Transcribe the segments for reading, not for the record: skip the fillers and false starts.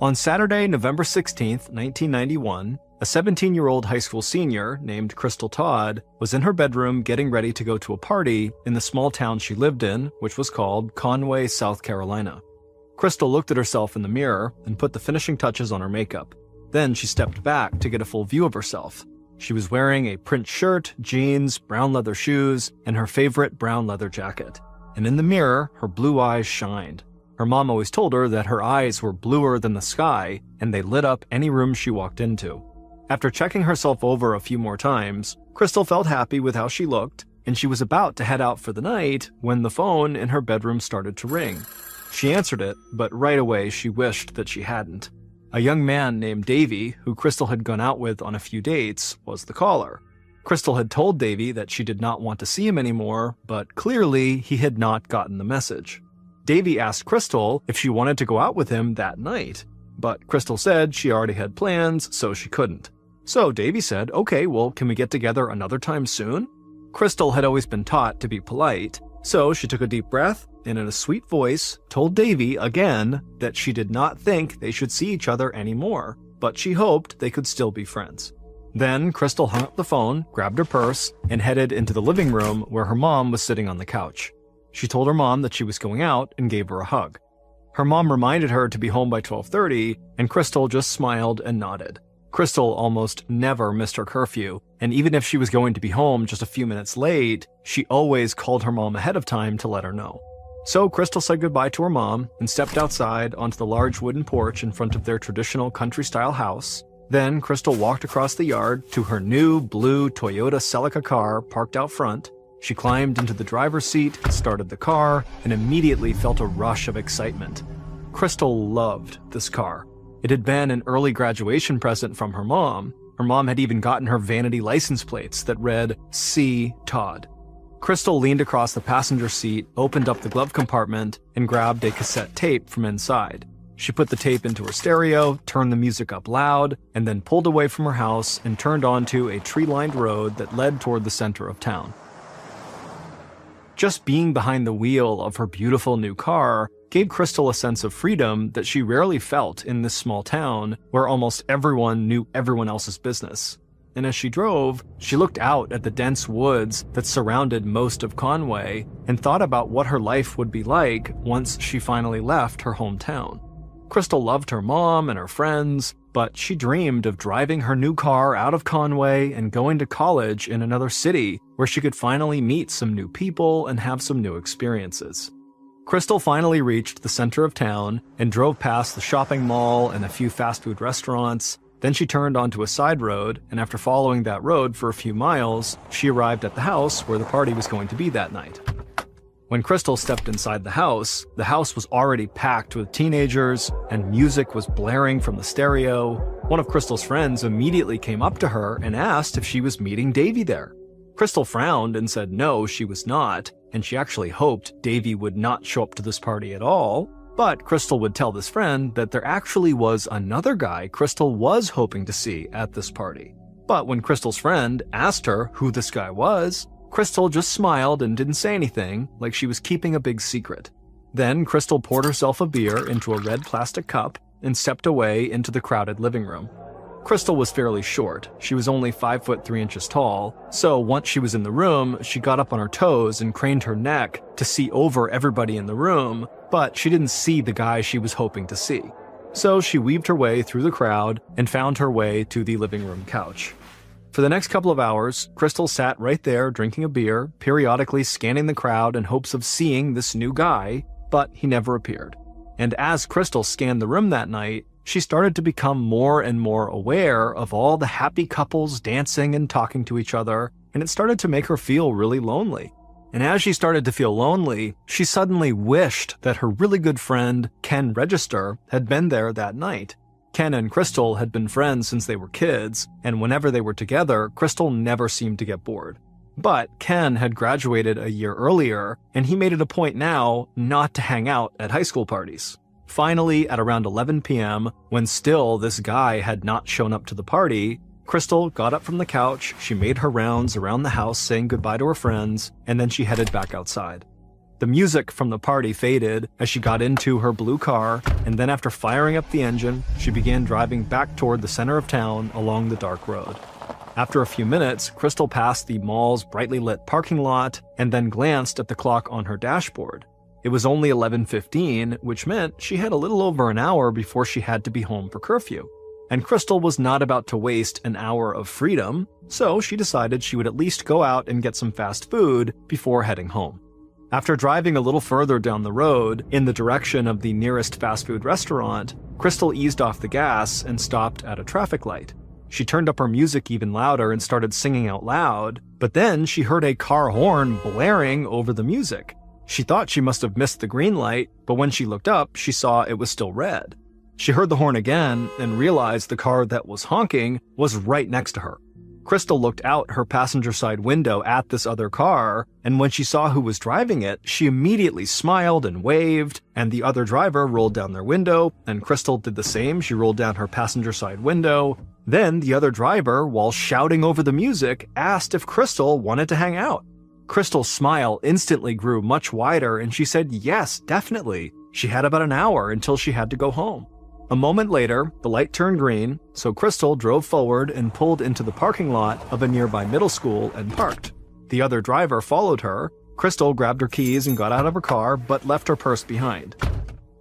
On Saturday, November 16th, 1991, a 17-year-old high school senior named Crystal Todd was in her bedroom getting ready to go to a party in the small town she lived in, which was called Conway, South Carolina. Crystal looked at herself in the mirror and put the finishing touches on her makeup. Then she stepped back to get a full view of herself. She was wearing a print shirt, jeans, brown leather shoes, and her favorite brown leather jacket. And in the mirror, her blue eyes shined. Her mom always told her that her eyes were bluer than the sky, and they lit up any room she walked into. After checking herself over a few more times, Crystal felt happy with how she looked, and she was about to head out for the night when the phone in her bedroom started to ring. She answered it, but right away she wished that she hadn't. A young man named Davey, who Crystal had gone out with on a few dates, was the caller. Crystal had told Davey that she did not want to see him anymore, but clearly he had not gotten the message. Davey asked Crystal if she wanted to go out with him that night, but Crystal said she already had plans, so she couldn't. So Davey said, "Okay, well, can we get together another time soon?" Crystal had always been taught to be polite, so she took a deep breath and in a sweet voice told Davey again that she did not think they should see each other anymore, but she hoped they could still be friends. Then Crystal hung up the phone, grabbed her purse, and headed into the living room where her mom was sitting on the couch. She told her mom that she was going out and gave her a hug. Her mom reminded her to be home by 12:30, and Crystal just smiled and nodded. Crystal almost never missed her curfew, and even if she was going to be home just a few minutes late, she always called her mom ahead of time to let her know. So Crystal said goodbye to her mom and stepped outside onto the large wooden porch in front of their traditional country-style house. Then Crystal walked across the yard to her new blue Toyota Celica car parked out front. She climbed into the driver's seat, started the car, and immediately felt a rush of excitement. Crystal loved this car. It had been an early graduation present from her mom. Her mom had even gotten her vanity license plates that read, "C. Todd." Crystal leaned across the passenger seat, opened up the glove compartment, and grabbed a cassette tape from inside. She put the tape into her stereo, turned the music up loud, and then pulled away from her house and turned onto a tree-lined road that led toward the center of town. Just being behind the wheel of her beautiful new car gave Crystal a sense of freedom that she rarely felt in this small town where almost everyone knew everyone else's business. And as she drove, she looked out at the dense woods that surrounded most of Conway and thought about what her life would be like once she finally left her hometown. Crystal loved her mom and her friends, but she dreamed of driving her new car out of Conway and going to college in another city where she could finally meet some new people and have some new experiences. Crystal finally reached the center of town and drove past the shopping mall and a few fast food restaurants. Then she turned onto a side road, and after following that road for a few miles, she arrived at the house where the party was going to be that night. When Crystal stepped inside the house was already packed with teenagers, and music was blaring from the stereo. One of Crystal's friends immediately came up to her and asked if she was meeting Davey there. Crystal frowned and said no, she was not, and she actually hoped Davey would not show up to this party at all. But Crystal would tell this friend that there actually was another guy Crystal was hoping to see at this party. But when Crystal's friend asked her who this guy was, Crystal just smiled and didn't say anything, like she was keeping a big secret. Then Crystal poured herself a beer into a red plastic cup and stepped away into the crowded living room. Crystal was fairly short. She was only 5'3" tall, so once she was in the room, she got up on her toes and craned her neck to see over everybody in the room, but she didn't see the guy she was hoping to see. So she weaved her way through the crowd and found her way to the living room couch. For the next couple of hours, Crystal sat right there drinking a beer, periodically scanning the crowd in hopes of seeing this new guy, but he never appeared. And as Crystal scanned the room that night, she started to become more and more aware of all the happy couples dancing and talking to each other, and it started to make her feel really lonely. And as she started to feel lonely, she suddenly wished that her really good friend, Ken Register, had been there that night. Ken and Crystal had been friends since they were kids, and whenever they were together, Crystal never seemed to get bored. But Ken had graduated a year earlier, and he made it a point now not to hang out at high school parties. Finally, at around 11 p.m., when still this guy had not shown up to the party, Crystal got up from the couch, she made her rounds around the house saying goodbye to her friends, and then she headed back outside. The music from the party faded as she got into her blue car, and then after firing up the engine, she began driving back toward the center of town along the dark road. After a few minutes, Crystal passed the mall's brightly lit parking lot and then glanced at the clock on her dashboard. It was only 11:15, which meant she had a little over an hour before she had to be home for curfew. And Crystal was not about to waste an hour of freedom, so she decided she would at least go out and get some fast food before heading home. After driving a little further down the road, in the direction of the nearest fast food restaurant, Crystal eased off the gas and stopped at a traffic light. She turned up her music even louder and started singing out loud, but then she heard a car horn blaring over the music. She thought she must have missed the green light, but when she looked up, she saw it was still red. She heard the horn again and realized the car that was honking was right next to her. Crystal looked out her passenger side window at this other car, and when she saw who was driving it, she immediately smiled and waved, and the other driver rolled down their window, and Crystal did the same. She rolled down her passenger side window. Then the other driver, while shouting over the music, asked if Crystal wanted to hang out. Crystal's smile instantly grew much wider, and she said yes, definitely. She had about an hour until she had to go home. A moment later, the light turned green, so Crystal drove forward and pulled into the parking lot of a nearby middle school and parked. The other driver followed her. Crystal grabbed her keys and got out of her car, but left her purse behind.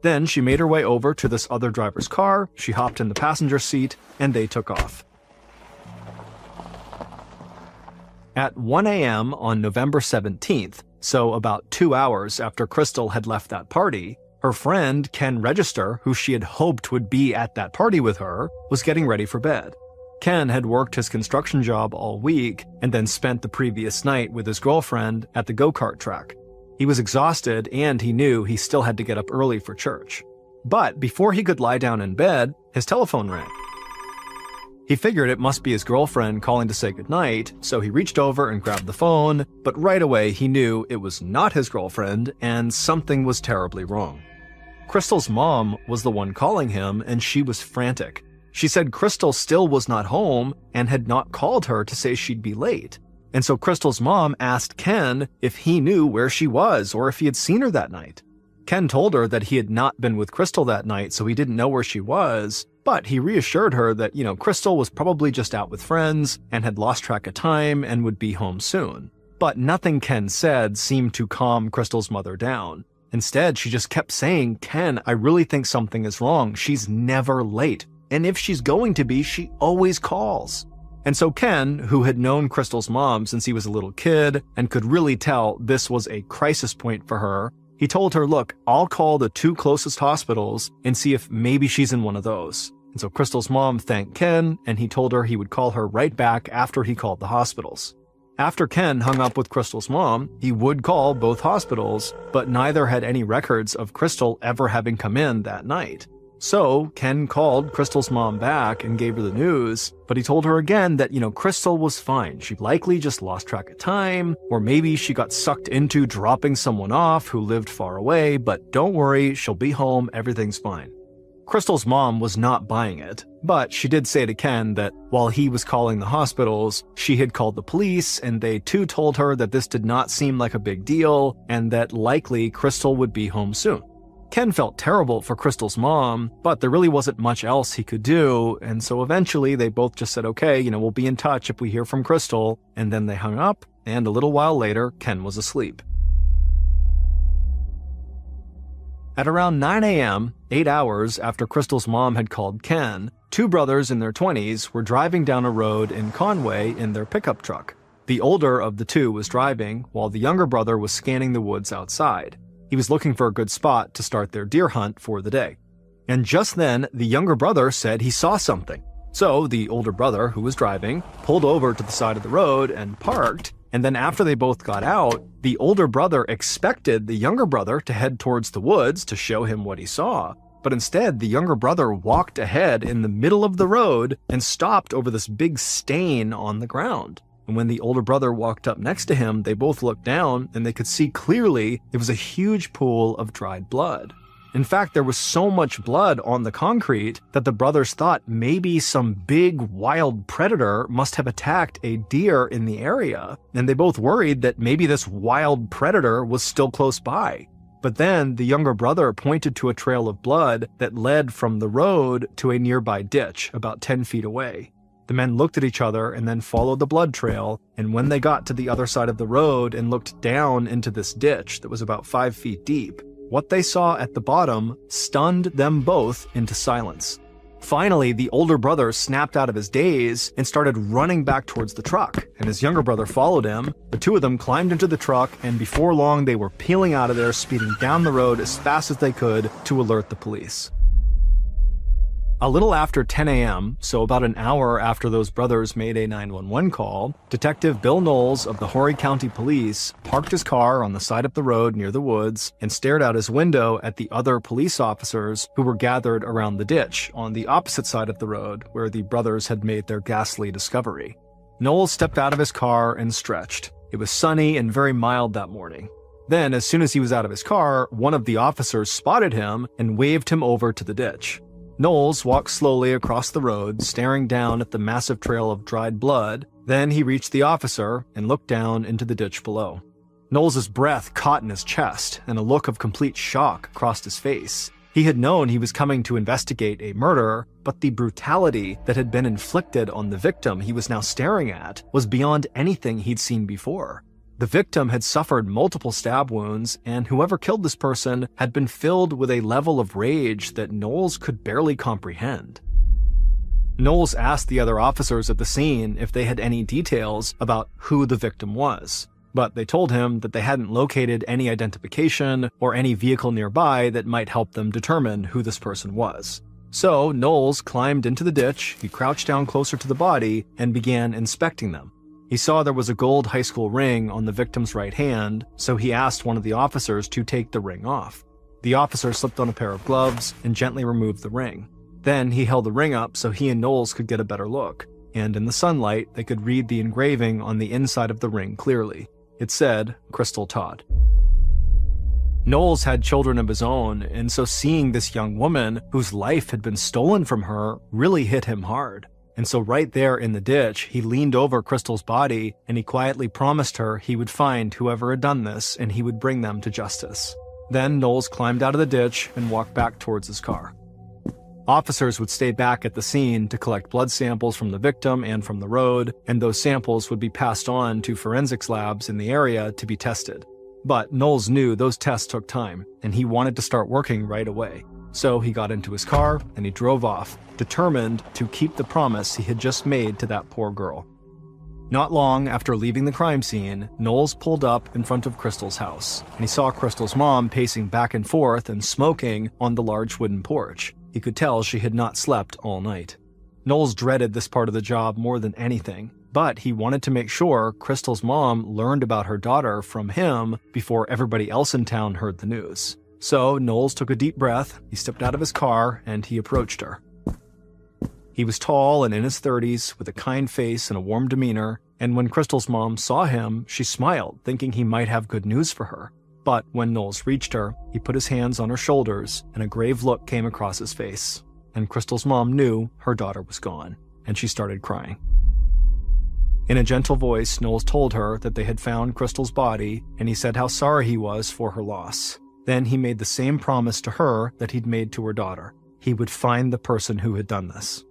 Then she made her way over to this other driver's car, she hopped in the passenger seat, and they took off. At 1 a.m. on November 17th, so about 2 hours after Crystal had left that party, her friend, Ken Register, who she had hoped would be at that party with her, was getting ready for bed. Ken had worked his construction job all week and then spent the previous night with his girlfriend at the go-kart track. He was exhausted and he knew he still had to get up early for church. But before he could lie down in bed, his telephone rang. He figured it must be his girlfriend calling to say goodnight, so he reached over and grabbed the phone, but right away he knew it was not his girlfriend and something was terribly wrong. Crystal's mom was the one calling him, and she was frantic. She said Crystal still was not home and had not called her to say she'd be late. And so Crystal's mom asked Ken if he knew where she was or if he had seen her that night. Ken told her that he had not been with Crystal that night, so he didn't know where she was, but he reassured her that, Crystal was probably just out with friends and had lost track of time and would be home soon. But nothing Ken said seemed to calm Crystal's mother down. Instead, she just kept saying, "Ken, I really think something is wrong. She's never late. And if she's going to be, she always calls." And so Ken, who had known Crystal's mom since he was a little kid and could really tell this was a crisis point for her, he told her, "Look, I'll call the 2 closest hospitals and see if maybe she's in one of those." And so Crystal's mom thanked Ken, and he told her he would call her right back after he called the hospitals. After Ken hung up with Crystal's mom, he would call both hospitals, but neither had any records of Crystal ever having come in that night. So Ken called Crystal's mom back and gave her the news, but he told her again that, Crystal was fine. She likely just lost track of time, or maybe she got sucked into dropping someone off who lived far away, but don't worry, she'll be home, everything's fine. Crystal's mom was not buying it, but she did say to Ken that while he was calling the hospitals, she had called the police, and they too told her that this did not seem like a big deal, and that likely Crystal would be home soon. Ken felt terrible for Crystal's mom, but there really wasn't much else he could do, and so eventually they both just said, "Okay, we'll be in touch if we hear from Crystal," and then they hung up, and a little while later, Ken was asleep. At around 9 a.m., 8 hours after Crystal's mom had called Ken, 2 brothers in their 20s were driving down a road in Conway in their pickup truck. The older of the 2 was driving, while the younger brother was scanning the woods outside. He was looking for a good spot to start their deer hunt for the day. And just then, the younger brother said he saw something. So the older brother, who was driving, pulled over to the side of the road and parked, and then after they both got out, the older brother expected the younger brother to head towards the woods to show him what he saw. But instead, the younger brother walked ahead in the middle of the road and stopped over this big stain on the ground. And when the older brother walked up next to him, they both looked down and they could see clearly it was a huge pool of dried blood. In fact, there was so much blood on the concrete that the brothers thought maybe some big wild predator must have attacked a deer in the area, and they both worried that maybe this wild predator was still close by. But then the younger brother pointed to a trail of blood that led from the road to a nearby ditch about 10 feet away. The men looked at each other and then followed the blood trail, and when they got to the other side of the road and looked down into this ditch that was about 5 feet deep, what they saw at the bottom stunned them both into silence. Finally, the older brother snapped out of his daze and started running back towards the truck, and his younger brother followed him. The two of them climbed into the truck, and before long they were peeling out of there, speeding down the road as fast as they could to alert the police. A little after 10 a.m., so about an hour after those brothers made a 911 call, Detective Bill Knowles of the Horry County Police parked his car on the side of the road near the woods and stared out his window at the other police officers who were gathered around the ditch on the opposite side of the road where the brothers had made their ghastly discovery. Knowles stepped out of his car and stretched. It was sunny and very mild that morning. Then, as soon as he was out of his car, one of the officers spotted him and waved him over to the ditch. Knowles walked slowly across the road, staring down at the massive trail of dried blood. Then he reached the officer and looked down into the ditch below. Knowles' breath caught in his chest, and a look of complete shock crossed his face. He had known he was coming to investigate a murder, but the brutality that had been inflicted on the victim he was now staring at was beyond anything he'd seen before. The victim had suffered multiple stab wounds, and whoever killed this person had been filled with a level of rage that Knowles could barely comprehend. Knowles asked the other officers at the scene if they had any details about who the victim was, but they told him that they hadn't located any identification or any vehicle nearby that might help them determine who this person was. So Knowles climbed into the ditch, he crouched down closer to the body, and began inspecting them. He saw there was a gold high school ring on the victim's right hand, so he asked one of the officers to take the ring off. The officer slipped on a pair of gloves and gently removed the ring. Then he held the ring up so he and Knowles could get a better look, and in the sunlight they could read the engraving on the inside of the ring clearly. It said, Crystal Todd. Knowles had children of his own, and so seeing this young woman whose life had been stolen from her really hit him hard. And so right there in the ditch, he leaned over Crystal's body and he quietly promised her he would find whoever had done this and he would bring them to justice. Then Knowles climbed out of the ditch and walked back towards his car. Officers would stay back at the scene to collect blood samples from the victim and from the road, and those samples would be passed on to forensics labs in the area to be tested. But Knowles knew those tests took time, and he wanted to start working right away. So he got into his car and he drove off, determined to keep the promise he had just made to that poor girl. Not long after leaving the crime scene, Knowles pulled up in front of Crystal's house, and he saw Crystal's mom pacing back and forth and smoking on the large wooden porch. He could tell she had not slept all night. Knowles dreaded this part of the job more than anything, but he wanted to make sure Crystal's mom learned about her daughter from him before everybody else in town heard the news. So Knowles took a deep breath, he stepped out of his car, and he approached her. He was tall and in his 30s, with a kind face and a warm demeanor, and when Crystal's mom saw him, she smiled, thinking he might have good news for her. But when Knowles reached her, he put his hands on her shoulders, and a grave look came across his face. And Crystal's mom knew her daughter was gone, and she started crying. In a gentle voice, Knowles told her that they had found Crystal's body, and he said how sorry he was for her loss. Then he made the same promise to her that he'd made to her daughter. He would find the person who had done this.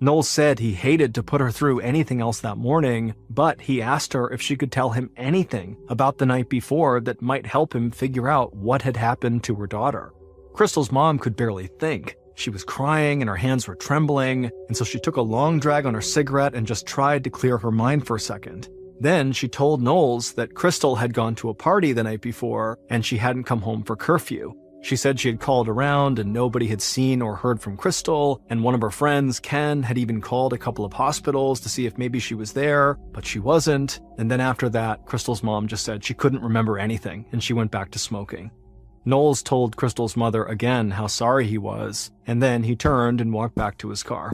Knowles said he hated to put her through anything else that morning, but he asked her if she could tell him anything about the night before that might help him figure out what had happened to her daughter. Crystal's mom could barely think. She was crying and her hands were trembling, and so she took a long drag on her cigarette and just tried to clear her mind for a second. Then she told Knowles that Crystal had gone to a party the night before and she hadn't come home for curfew. She said she had called around and nobody had seen or heard from Crystal, and one of her friends, Ken, had even called a couple of hospitals to see if maybe she was there, but she wasn't. And then after that, Crystal's mom just said she couldn't remember anything and she went back to smoking. Knowles told Crystal's mother again how sorry he was, and then he turned and walked back to his car.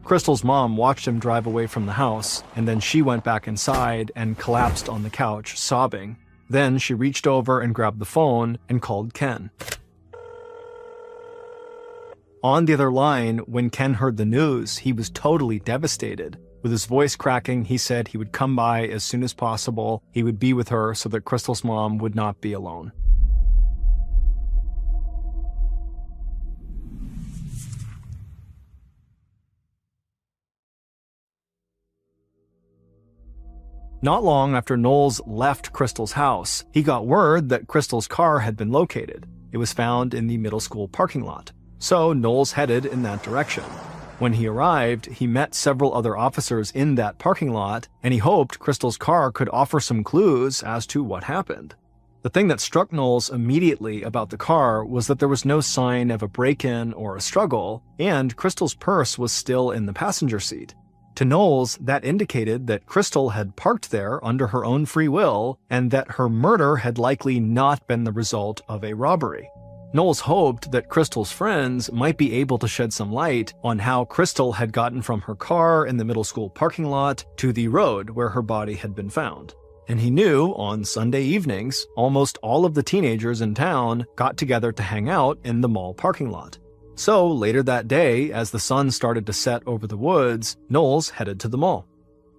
Crystal's mom watched him drive away from the house, and then she went back inside and collapsed on the couch, sobbing. Then she reached over and grabbed the phone and called Ken. On the other line, when Ken heard the news, he was totally devastated. With his voice cracking, he said he would come by as soon as possible. He would be with her so that Crystal's mom would not be alone. Not long after Knowles left Crystal's house, he got word that Crystal's car had been located. It was found in the middle school parking lot. So Knowles headed in that direction. When he arrived, he met several other officers in that parking lot, and he hoped Crystal's car could offer some clues as to what happened. The thing that struck Knowles immediately about the car was that there was no sign of a break-in or a struggle, and Crystal's purse was still in the passenger seat. To Knowles, that indicated that Crystal had parked there under her own free will, and that her murder had likely not been the result of a robbery. Knowles hoped that Crystal's friends might be able to shed some light on how Crystal had gotten from her car in the middle school parking lot to the road where her body had been found. And he knew on Sunday evenings, almost all of the teenagers in town got together to hang out in the mall parking lot. So later that day, as the sun started to set over the woods, Knowles headed to the mall.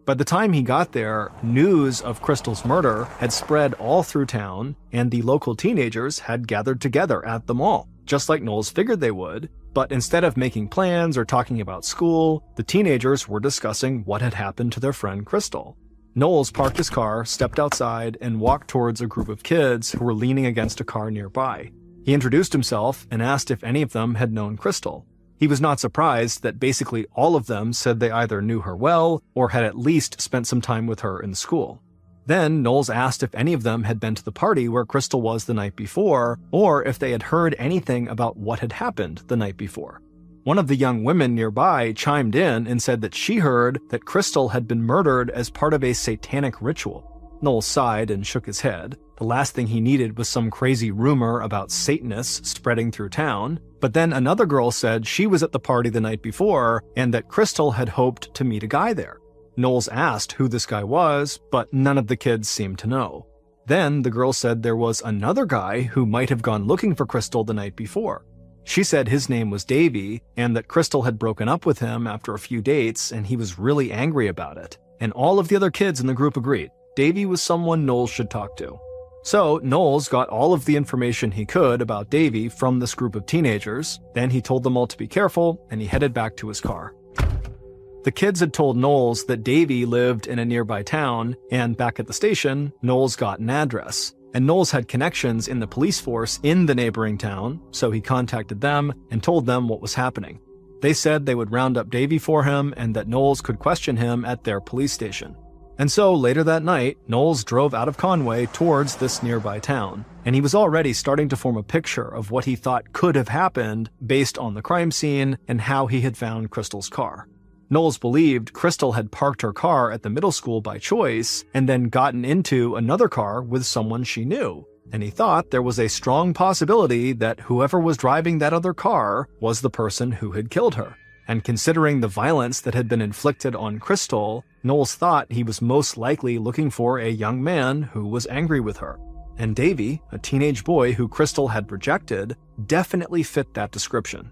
By the time he got there, news of Crystal's murder had spread all through town, and the local teenagers had gathered together at the mall, just like Knowles figured they would. But instead of making plans or talking about school, the teenagers were discussing what had happened to their friend Crystal. Knowles parked his car, stepped outside, and walked towards a group of kids who were leaning against a car nearby. He introduced himself and asked if any of them had known Crystal. He was not surprised that basically all of them said they either knew her well or had at least spent some time with her in school. Then Knowles asked if any of them had been to the party where Crystal was the night before, or if they had heard anything about what had happened the night before. One of the young women nearby chimed in and said that she heard that Crystal had been murdered as part of a satanic ritual. Knowles sighed and shook his head. The last thing he needed was some crazy rumor about Satanists spreading through town. But then another girl said she was at the party the night before and that Crystal had hoped to meet a guy there. Knowles asked who this guy was, but none of the kids seemed to know. Then the girl said there was another guy who might have gone looking for Crystal the night before. She said his name was Davy and that Crystal had broken up with him after a few dates and he was really angry about it. And all of the other kids in the group agreed. Davy was someone Knowles should talk to. So Knowles got all of the information he could about Davy from this group of teenagers. Then he told them all to be careful, and he headed back to his car. The kids had told Knowles that Davy lived in a nearby town, and back at the station, Knowles got an address. And Knowles had connections in the police force in the neighboring town, so he contacted them and told them what was happening. They said they would round up Davy for him and that Knowles could question him at their police station. And so later that night, Knowles drove out of Conway towards this nearby town, and he was already starting to form a picture of what he thought could have happened based on the crime scene and how he had found Crystal's car. Knowles believed Crystal had parked her car at the middle school by choice and then gotten into another car with someone she knew, and he thought there was a strong possibility that whoever was driving that other car was the person who had killed her. And considering the violence that had been inflicted on Crystal, Knowles thought he was most likely looking for a young man who was angry with her. And Davy, a teenage boy who Crystal had rejected, definitely fit that description.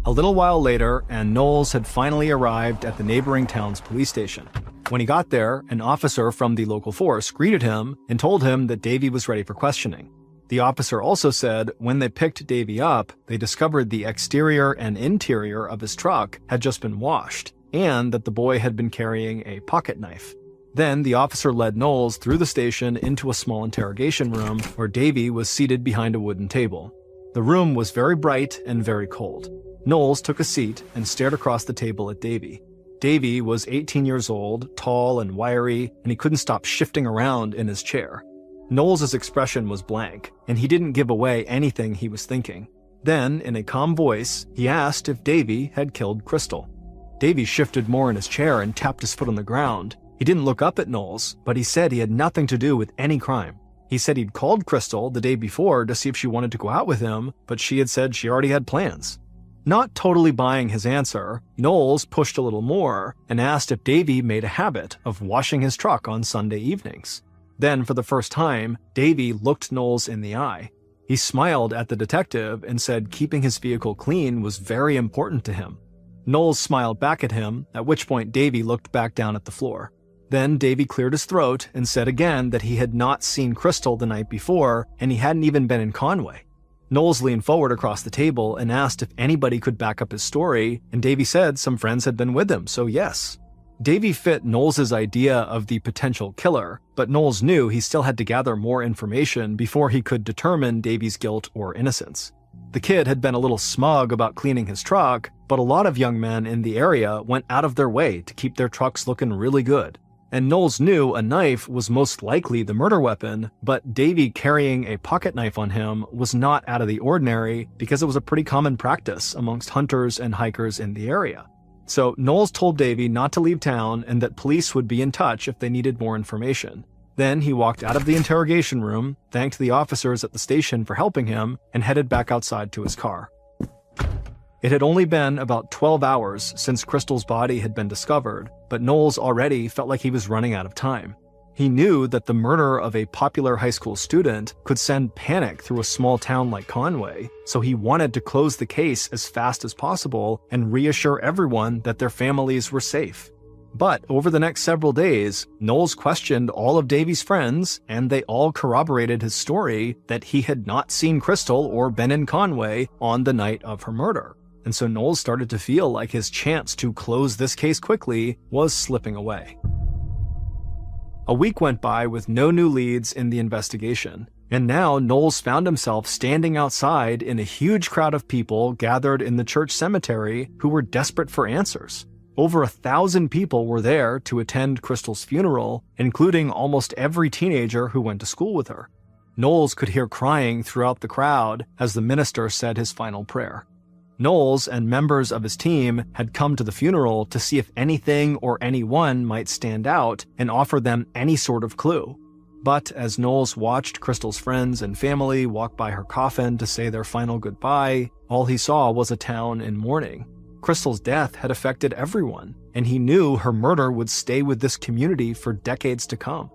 A little while later, and Knowles had finally arrived at the neighboring town's police station. When he got there, an officer from the local force greeted him and told him that Davy was ready for questioning. The officer also said when they picked Davy up, they discovered the exterior and interior of his truck had just been washed, and that the boy had been carrying a pocket knife. Then the officer led Knowles through the station into a small interrogation room where Davy was seated behind a wooden table. The room was very bright and very cold. Knowles took a seat and stared across the table at Davy. Davy was 18 years old, tall and wiry, and he couldn't stop shifting around in his chair. Knowles' expression was blank, and he didn't give away anything he was thinking. Then, in a calm voice, he asked if Davy had killed Crystal. Davy shifted more in his chair and tapped his foot on the ground. He didn't look up at Knowles, but he said he had nothing to do with any crime. He said he'd called Crystal the day before to see if she wanted to go out with him, but she had said she already had plans. Not totally buying his answer, Knowles pushed a little more and asked if Davy made a habit of washing his truck on Sunday evenings. Then, for the first time, Davy looked Knowles in the eye. He smiled at the detective and said keeping his vehicle clean was very important to him. Knowles smiled back at him, at which point Davy looked back down at the floor. Then Davy cleared his throat and said again that he had not seen Crystal the night before and he hadn't even been in Conway. Knowles leaned forward across the table and asked if anybody could back up his story, and Davy said some friends had been with him, so yes. Davy fit Knowles' idea of the potential killer, but Knowles knew he still had to gather more information before he could determine Davy's guilt or innocence. The kid had been a little smug about cleaning his truck, but a lot of young men in the area went out of their way to keep their trucks looking really good. And Knowles knew a knife was most likely the murder weapon, but Davy carrying a pocket knife on him was not out of the ordinary because it was a pretty common practice amongst hunters and hikers in the area. So Knowles told Davy not to leave town and that police would be in touch if they needed more information. Then he walked out of the interrogation room, thanked the officers at the station for helping him, and headed back outside to his car. It had only been about 12 hours since Crystal's body had been discovered, but Knowles already felt like he was running out of time. He knew that the murder of a popular high school student could send panic through a small town like Conway, so he wanted to close the case as fast as possible and reassure everyone that their families were safe. But over the next several days, Knowles questioned all of Davy's friends, and they all corroborated his story that he had not seen Crystal or been in Conway on the night of her murder. And so Knowles started to feel like his chance to close this case quickly was slipping away. A week went by with no new leads in the investigation, and now Knowles found himself standing outside in a huge crowd of people gathered in the church cemetery who were desperate for answers. Over 1,000 people were there to attend Crystal's funeral, including almost every teenager who went to school with her. Knowles could hear crying throughout the crowd as the minister said his final prayer. Knowles and members of his team had come to the funeral to see if anything or anyone might stand out and offer them any sort of clue. But as Knowles watched Crystal's friends and family walk by her coffin to say their final goodbye, all he saw was a town in mourning. Crystal's death had affected everyone, and he knew her murder would stay with this community for decades to come.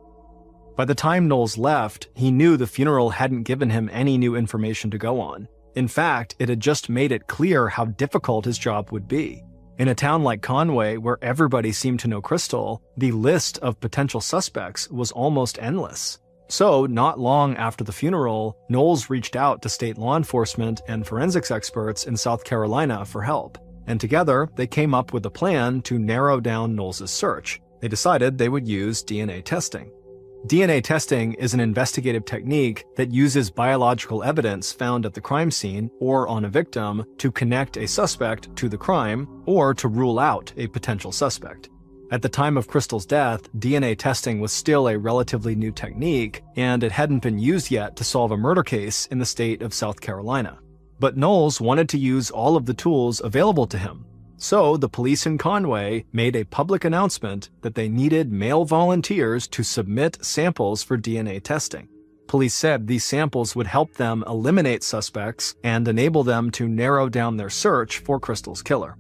By the time Knowles left, he knew the funeral hadn't given him any new information to go on. In fact, it had just made it clear how difficult his job would be. In a town like Conway, where everybody seemed to know Crystal, the list of potential suspects was almost endless. So, not long after the funeral, Knowles reached out to state law enforcement and forensics experts in South Carolina for help. And together, they came up with a plan to narrow down Knowles' search. They decided they would use DNA testing. DNA testing is an investigative technique that uses biological evidence found at the crime scene or on a victim to connect a suspect to the crime or to rule out a potential suspect. At the time of Crystal's death, DNA testing was still a relatively new technique, and it hadn't been used yet to solve a murder case in the state of South Carolina. But Knowles wanted to use all of the tools available to him. So the police in Conway made a public announcement that they needed male volunteers to submit samples for DNA testing. Police said these samples would help them eliminate suspects and enable them to narrow down their search for Crystal's killer.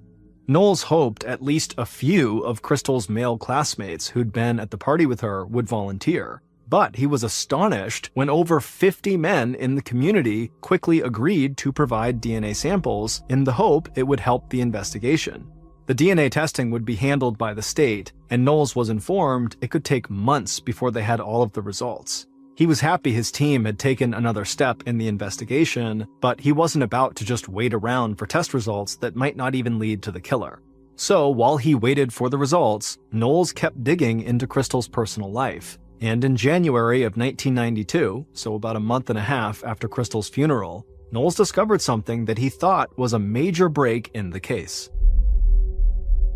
Knowles hoped at least a few of Crystal's male classmates who'd been at the party with her would volunteer. But he was astonished when over 50 men in the community quickly agreed to provide DNA samples in the hope it would help the investigation. The DNA testing would be handled by the state, and Knowles was informed it could take months before they had all of the results. He was happy his team had taken another step in the investigation, but he wasn't about to just wait around for test results that might not even lead to the killer. So while he waited for the results, Knowles kept digging into Crystal's personal life. And in January of 1992, so about a month and a half after Crystal's funeral, Knowles discovered something that he thought was a major break in the case.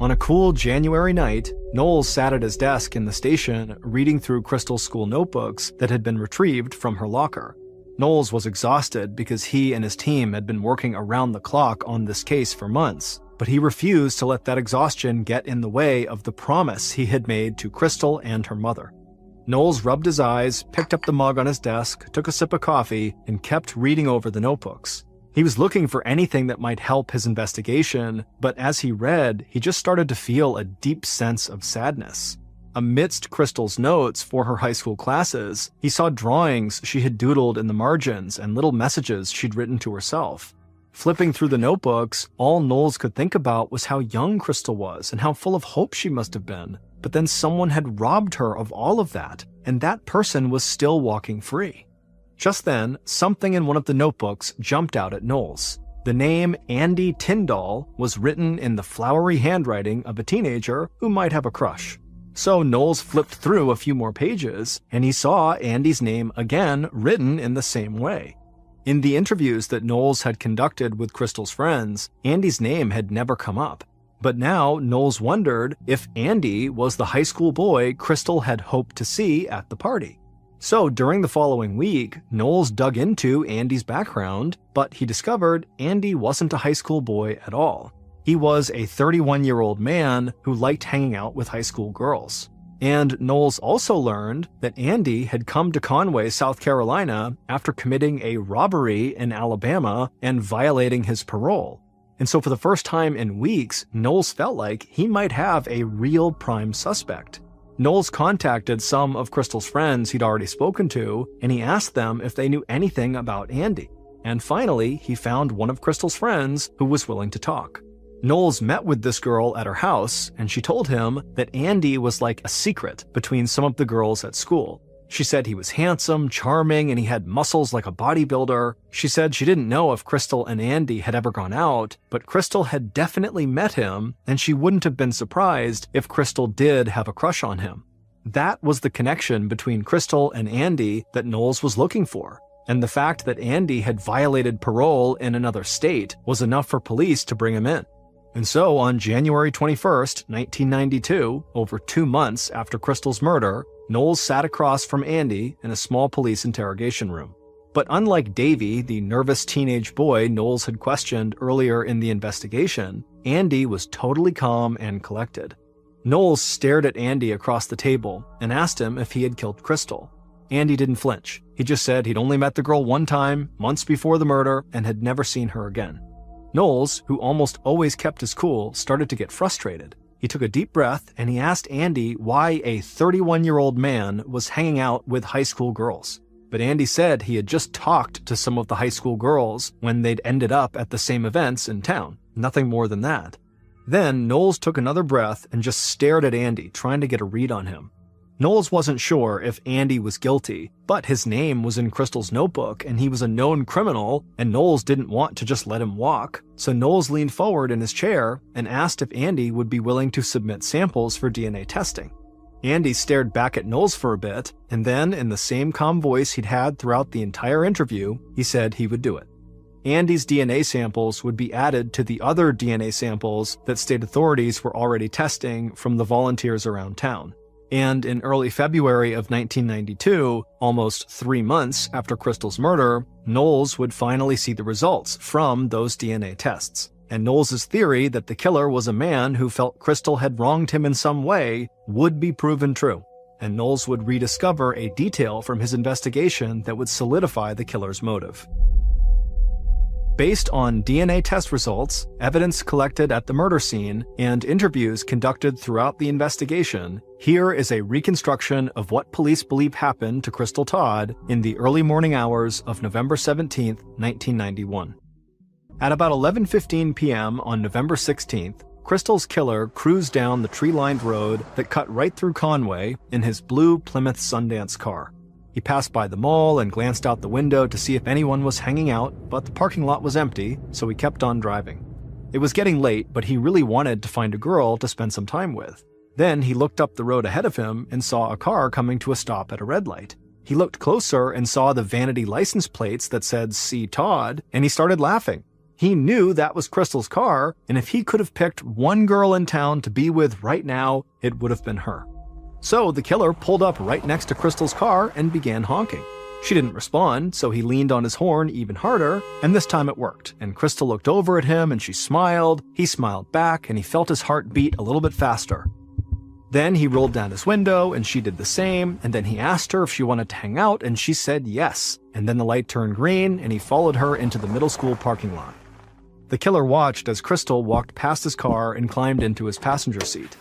On a cool January night, Knowles sat at his desk in the station reading through Crystal's school notebooks that had been retrieved from her locker. Knowles was exhausted because he and his team had been working around the clock on this case for months, but he refused to let that exhaustion get in the way of the promise he had made to Crystal and her mother. Knowles rubbed his eyes, picked up the mug on his desk, took a sip of coffee, and kept reading over the notebooks. He was looking for anything that might help his investigation, but as he read, he just started to feel a deep sense of sadness. Amidst Crystal's notes for her high school classes, he saw drawings she had doodled in the margins and little messages she'd written to herself. Flipping through the notebooks, all Knowles could think about was how young Crystal was and how full of hope she must have been. But then someone had robbed her of all of that, and that person was still walking free. Just then, something in one of the notebooks jumped out at Knowles. The name Andy Tyndall was written in the flowery handwriting of a teenager who might have a crush. So Knowles flipped through a few more pages, and he saw Andy's name again written in the same way. In the interviews that Knowles had conducted with Crystal's friends, Andy's name had never come up. But now Knowles wondered if Andy was the high school boy Crystal had hoped to see at the party. So during the following week, Knowles dug into Andy's background, but he discovered Andy wasn't a high school boy at all. He was a 31-year-old man who liked hanging out with high school girls. And Knowles also learned that Andy had come to Conway, South Carolina after committing a robbery in Alabama and violating his parole. And so for the first time in weeks, Knowles felt like he might have a real prime suspect. Knowles contacted some of Crystal's friends he'd already spoken to, and he asked them if they knew anything about Andy. And finally, he found one of Crystal's friends who was willing to talk. Knowles met with this girl at her house, and she told him that Andy was like a secret between some of the girls at school. She said he was handsome, charming, and he had muscles like a bodybuilder. She said she didn't know if Crystal and Andy had ever gone out, but Crystal had definitely met him, and she wouldn't have been surprised if Crystal did have a crush on him. That was the connection between Crystal and Andy that Knowles was looking for. And the fact that Andy had violated parole in another state was enough for police to bring him in. And so on January 21st, 1992, over 2 months after Crystal's murder, Knowles sat across from Andy in a small police interrogation room. But unlike Davy, the nervous teenage boy Knowles had questioned earlier in the investigation, Andy was totally calm and collected. Knowles stared at Andy across the table and asked him if he had killed Crystal. Andy didn't flinch. He just said he'd only met the girl one time, months before the murder, and had never seen her again. Knowles, who almost always kept his cool, started to get frustrated. He took a deep breath and he asked Andy why a 31-year-old man was hanging out with high school girls. But Andy said he had just talked to some of the high school girls when they'd ended up at the same events in town. Nothing more than that. Then Knowles took another breath and just stared at Andy, trying to get a read on him. Knowles wasn't sure if Andy was guilty, but his name was in Crystal's notebook and he was a known criminal, and Knowles didn't want to just let him walk. So Knowles leaned forward in his chair and asked if Andy would be willing to submit samples for DNA testing. Andy stared back at Knowles for a bit, and then in the same calm voice he'd had throughout the entire interview, he said he would do it. Andy's DNA samples would be added to the other DNA samples that state authorities were already testing from the volunteers around town. And in early February of 1992, almost 3 months after Crystal's murder, Knowles would finally see the results from those DNA tests. And Knowles' theory that the killer was a man who felt Crystal had wronged him in some way would be proven true. And Knowles would rediscover a detail from his investigation that would solidify the killer's motive. Based on DNA test results, evidence collected at the murder scene, and interviews conducted throughout the investigation, here is a reconstruction of what police believe happened to Crystal Todd in the early morning hours of November 17, 1991. At about 11:15 p.m. on November 16th, Crystal's killer cruised down the tree-lined road that cut right through Conway in his blue Plymouth Sundance car. He passed by the mall and glanced out the window to see if anyone was hanging out, but the parking lot was empty, so he kept on driving. It was getting late, but he really wanted to find a girl to spend some time with. Then he looked up the road ahead of him and saw a car coming to a stop at a red light. He looked closer and saw the vanity license plates that said C. Todd, and he started laughing. He knew that was Crystal's car, and if he could have picked one girl in town to be with right now, it would have been her. So the killer pulled up right next to Crystal's car and began honking. She didn't respond, so he leaned on his horn even harder, and this time it worked. And Crystal looked over at him and she smiled, he smiled back, and he felt his heart beat a little bit faster. Then he rolled down his window and she did the same, and then he asked her if she wanted to hang out and she said yes. And then the light turned green and he followed her into the middle school parking lot. The killer watched as Crystal walked past his car and climbed into his passenger seat.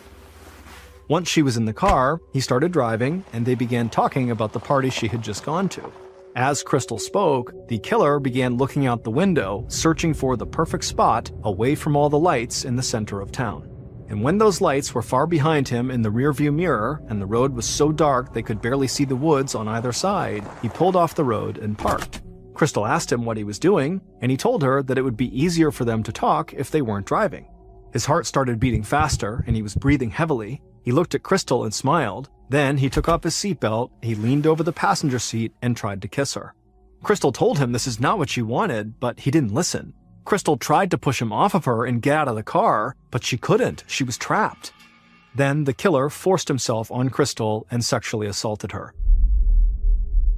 Once she was in the car, he started driving, and they began talking about the party she had just gone to. As Crystal spoke, the killer began looking out the window, searching for the perfect spot away from all the lights in the center of town. And when those lights were far behind him in the rearview mirror, and the road was so dark they could barely see the woods on either side, he pulled off the road and parked. Crystal asked him what he was doing, and he told her that it would be easier for them to talk if they weren't driving. His heart started beating faster, and he was breathing heavily. He looked at Crystal and smiled. Then he took off his seatbelt, he leaned over the passenger seat, and tried to kiss her. Crystal told him this is not what she wanted, but he didn't listen. Crystal tried to push him off of her and get out of the car, but she couldn't. She was trapped. Then the killer forced himself on Crystal and sexually assaulted her.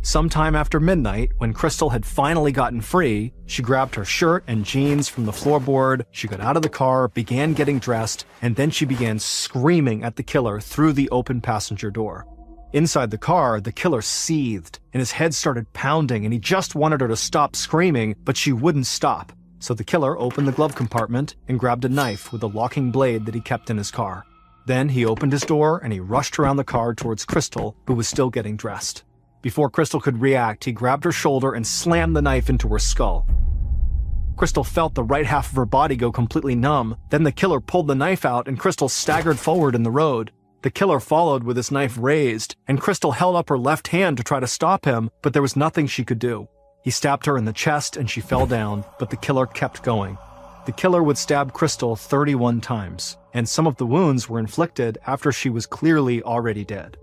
Sometime after midnight, when Crystal had finally gotten free, she grabbed her shirt and jeans from the floorboard, she got out of the car, began getting dressed, and then she began screaming at the killer through the open passenger door. Inside the car, the killer seethed, and his head started pounding, and he just wanted her to stop screaming, but she wouldn't stop. So the killer opened the glove compartment and grabbed a knife with a locking blade that he kept in his car. Then he opened his door and he rushed around the car towards Crystal, who was still getting dressed. Before Crystal could react, he grabbed her shoulder and slammed the knife into her skull. Crystal felt the right half of her body go completely numb. Then the killer pulled the knife out and Crystal staggered forward in the road. The killer followed with his knife raised, and Crystal held up her left hand to try to stop him, but there was nothing she could do. He stabbed her in the chest and she fell down, but the killer kept going. The killer would stab Crystal 31 times, and some of the wounds were inflicted after she was clearly already dead.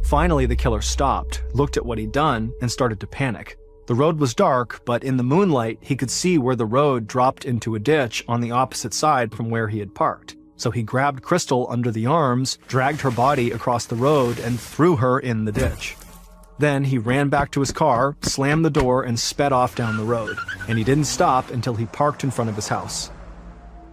Finally, the killer stopped, looked at what he'd done, and started to panic. The road was dark, but in the moonlight, he could see where the road dropped into a ditch on the opposite side from where he had parked. So he grabbed Crystal under the arms, dragged her body across the road, and threw her in the ditch. Then he ran back to his car, slammed the door, and sped off down the road. And he didn't stop until he parked in front of his house.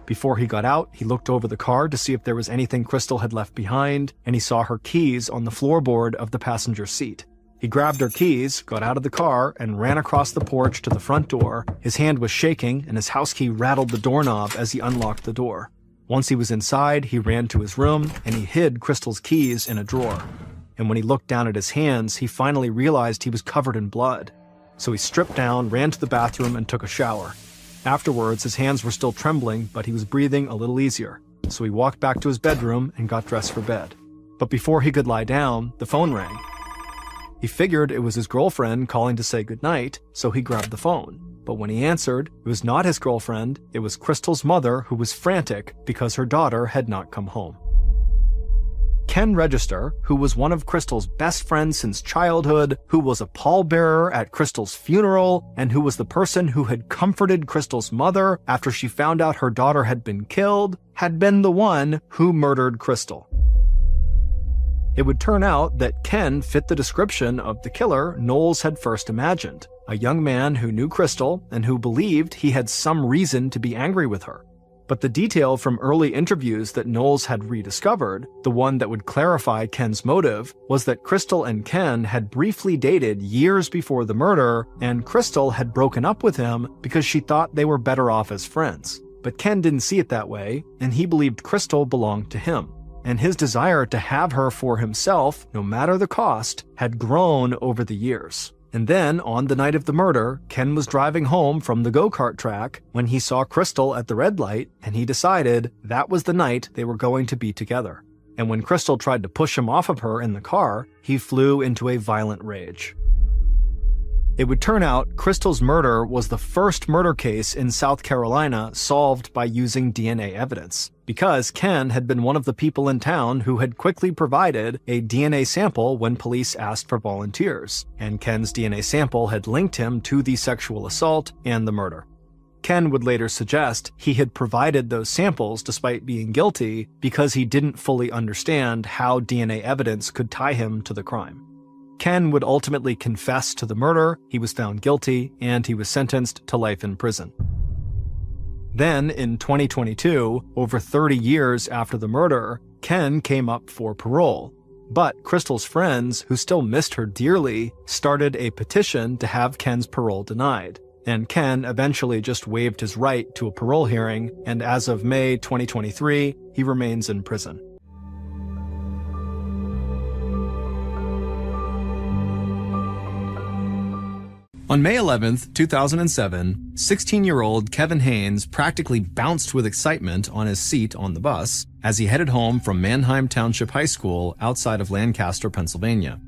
Before he got out, he looked over the car to see if there was anything Crystal had left behind, and he saw her keys on the floorboard of the passenger seat. He grabbed her keys, got out of the car, and ran across the porch to the front door. His hand was shaking, and his house key rattled the doorknob as he unlocked the door. Once he was inside, he ran to his room, and he hid Crystal's keys in a drawer. And when he looked down at his hands, he finally realized he was covered in blood. So he stripped down, ran to the bathroom, and took a shower. Afterwards, his hands were still trembling, but he was breathing a little easier. So he walked back to his bedroom and got dressed for bed. But before he could lie down, the phone rang. He figured it was his girlfriend calling to say goodnight, so he grabbed the phone. But when he answered, it was not his girlfriend, it was Crystal's mother, who was frantic because her daughter had not come home. Ken Register, who was one of Crystal's best friends since childhood, who was a pallbearer at Crystal's funeral, and who was the person who had comforted Crystal's mother after she found out her daughter had been killed, had been the one who murdered Crystal. It would turn out that Ken fit the description of the killer Knowles had first imagined, a young man who knew Crystal and who believed he had some reason to be angry with her. But the detail from early interviews that Knowles had rediscovered, the one that would clarify Ken's motive, was that Crystal and Ken had briefly dated years before the murder, and Crystal had broken up with him because she thought they were better off as friends. But Ken didn't see it that way, and he believed Crystal belonged to him. And his desire to have her for himself, no matter the cost, had grown over the years. And then, on the night of the murder, Ken was driving home from the go-kart track when he saw Crystal at the red light, and he decided that was the night they were going to be together. And when Crystal tried to push him off of her in the car, he flew into a violent rage. It would turn out Crystal's murder was the first murder case in South Carolina solved by using DNA evidence, because Ken had been one of the people in town who had quickly provided a DNA sample when police asked for volunteers, and Ken's DNA sample had linked him to the sexual assault and the murder. Ken would later suggest he had provided those samples despite being guilty because he didn't fully understand how DNA evidence could tie him to the crime. Ken would ultimately confess to the murder, he was found guilty, and he was sentenced to life in prison. Then, in 2022, over 30 years after the murder, Ken came up for parole. But Crystal's friends, who still missed her dearly, started a petition to have Ken's parole denied. And Ken eventually just waived his right to a parole hearing, and as of May 2023, he remains in prison. On May 11th, 2007, 16-year-old Kevin Haynes practically bounced with excitement on his seat on the bus as he headed home from Manheim Township High School outside of Lancaster, Pennsylvania.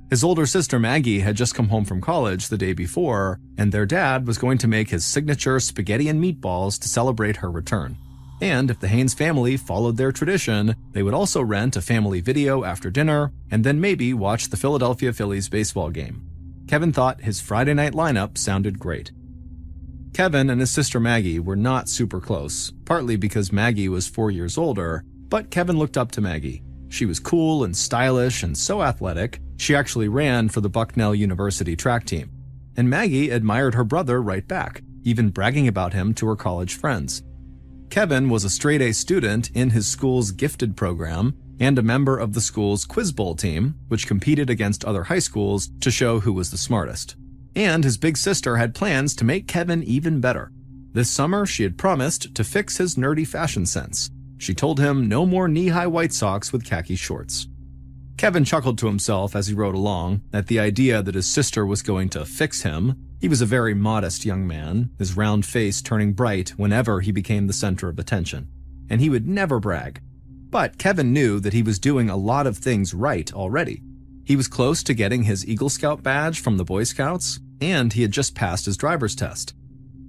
His older sister Maggie had just come home from college the day before, and their dad was going to make his signature spaghetti and meatballs to celebrate her return. And if the Haynes family followed their tradition, they would also rent a family video after dinner and then maybe watch the Philadelphia Phillies baseball game. Kevin thought his Friday night lineup sounded great. Kevin and his sister Maggie were not super close, partly because Maggie was 4 years older, but Kevin looked up to Maggie. She was cool and stylish and so athletic, she actually ran for the Bucknell University track team. And Maggie admired her brother right back, even bragging about him to her college friends. Kevin was a straight-A student in his school's gifted program and a member of the school's Quiz Bowl team, which competed against other high schools to show who was the smartest. And his big sister had plans to make Kevin even better. This summer, she had promised to fix his nerdy fashion sense. She told him no more knee-high white socks with khaki shorts. Kevin chuckled to himself as he rode along at the idea that his sister was going to fix him. He was a very modest young man, his round face turning bright whenever he became the center of attention. And he would never brag. But Kevin knew that he was doing a lot of things right already. He was close to getting his Eagle Scout badge from the Boy Scouts, and he had just passed his driver's test.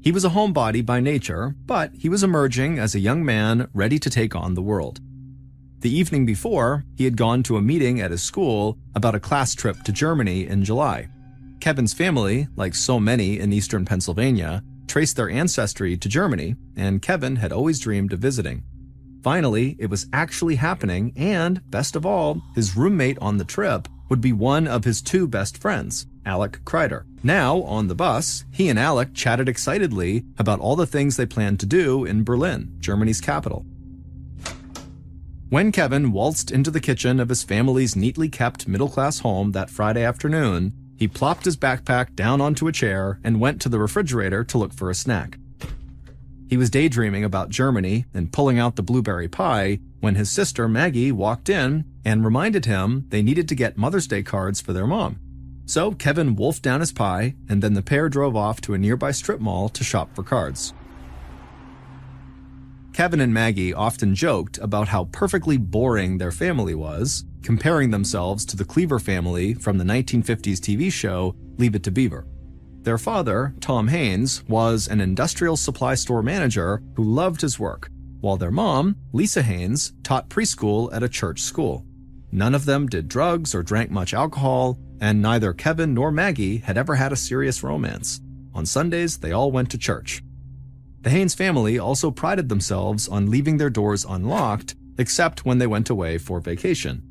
He was a homebody by nature, but he was emerging as a young man ready to take on the world. The evening before, he had gone to a meeting at his school about a class trip to Germany in July. Kevin's family, like so many in eastern Pennsylvania, traced their ancestry to Germany, and Kevin had always dreamed of visiting. Finally, it was actually happening, and, best of all, his roommate on the trip would be one of his two best friends, Alec Kreider. Now, on the bus, he and Alec chatted excitedly about all the things they planned to do in Berlin, Germany's capital. When Kevin waltzed into the kitchen of his family's neatly kept middle-class home that Friday afternoon, he plopped his backpack down onto a chair and went to the refrigerator to look for a snack. He was daydreaming about Germany and pulling out the blueberry pie when his sister Maggie walked in and reminded him they needed to get Mother's Day cards for their mom. So Kevin wolfed down his pie, and then the pair drove off to a nearby strip mall to shop for cards. Kevin and Maggie often joked about how perfectly boring their family was, comparing themselves to the Cleaver family from the 1950s TV show Leave It to Beaver. Their father, Tom Haynes, was an industrial supply store manager who loved his work, while their mom, Lisa Haynes, taught preschool at a church school. None of them did drugs or drank much alcohol, and neither Kevin nor Maggie had ever had a serious romance. On Sundays, they all went to church. The Haynes family also prided themselves on leaving their doors unlocked, except when they went away for vacation.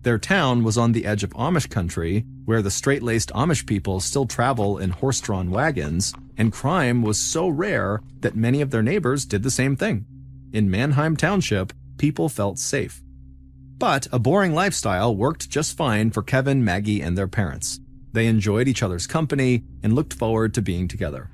Their town was on the edge of Amish country, where the straight-laced Amish people still travel in horse-drawn wagons, and crime was so rare that many of their neighbors did the same thing. In Manheim Township, people felt safe. But a boring lifestyle worked just fine for Kevin, Maggie, and their parents. They enjoyed each other's company and looked forward to being together.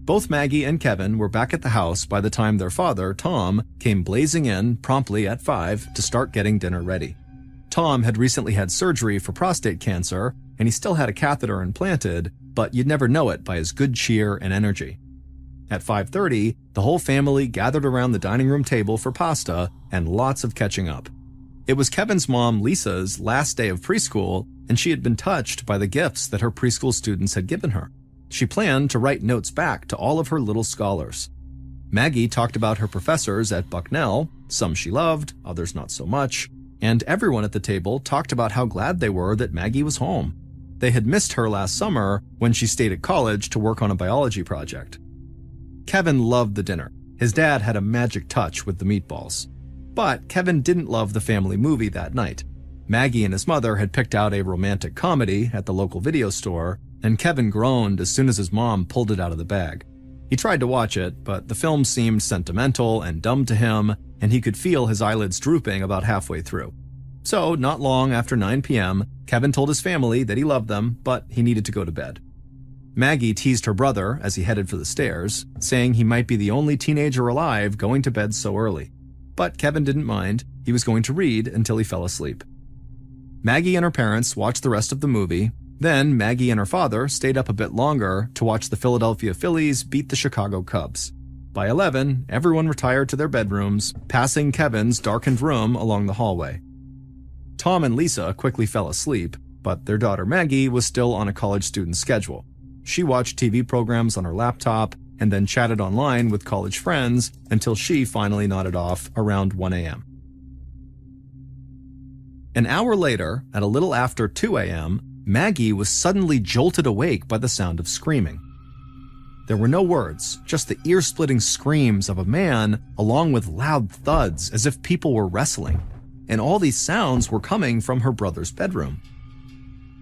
Both Maggie and Kevin were back at the house by the time their father, Tom, came blazing in promptly at 5 to start getting dinner ready. Tom had recently had surgery for prostate cancer, and he still had a catheter implanted, but you'd never know it by his good cheer and energy. At 5:30, the whole family gathered around the dining room table for pasta and lots of catching up. It was Kevin's mom, Lisa's, last day of preschool, and she had been touched by the gifts that her preschool students had given her. She planned to write notes back to all of her little scholars. Maggie talked about her professors at Bucknell, some she loved, others not so much, and everyone at the table talked about how glad they were that Maggie was home. They had missed her last summer when she stayed at college to work on a biology project. Kevin loved the dinner. His dad had a magic touch with the meatballs. But Kevin didn't love the family movie that night. Maggie and his mother had picked out a romantic comedy at the local video store, and Kevin groaned as soon as his mom pulled it out of the bag. He tried to watch it, but the film seemed sentimental and dumb to him, and he could feel his eyelids drooping about halfway through. So, not long after 9 p.m., Kevin told his family that he loved them, but he needed to go to bed. Maggie teased her brother as he headed for the stairs, saying he might be the only teenager alive going to bed so early. But Kevin didn't mind. He was going to read until he fell asleep. Maggie and her parents watched the rest of the movie. Then Maggie and her father stayed up a bit longer to watch the Philadelphia Phillies beat the Chicago Cubs. By 11, everyone retired to their bedrooms, passing Kevin's darkened room along the hallway. Tom and Lisa quickly fell asleep, but their daughter Maggie was still on a college student schedule. She watched TV programs on her laptop and then chatted online with college friends until she finally nodded off around 1 a.m. An hour later, at a little after 2 a.m., Maggie was suddenly jolted awake by the sound of screaming. There were no words, just the ear-splitting screams of a man along with loud thuds as if people were wrestling, and all these sounds were coming from her brother's bedroom.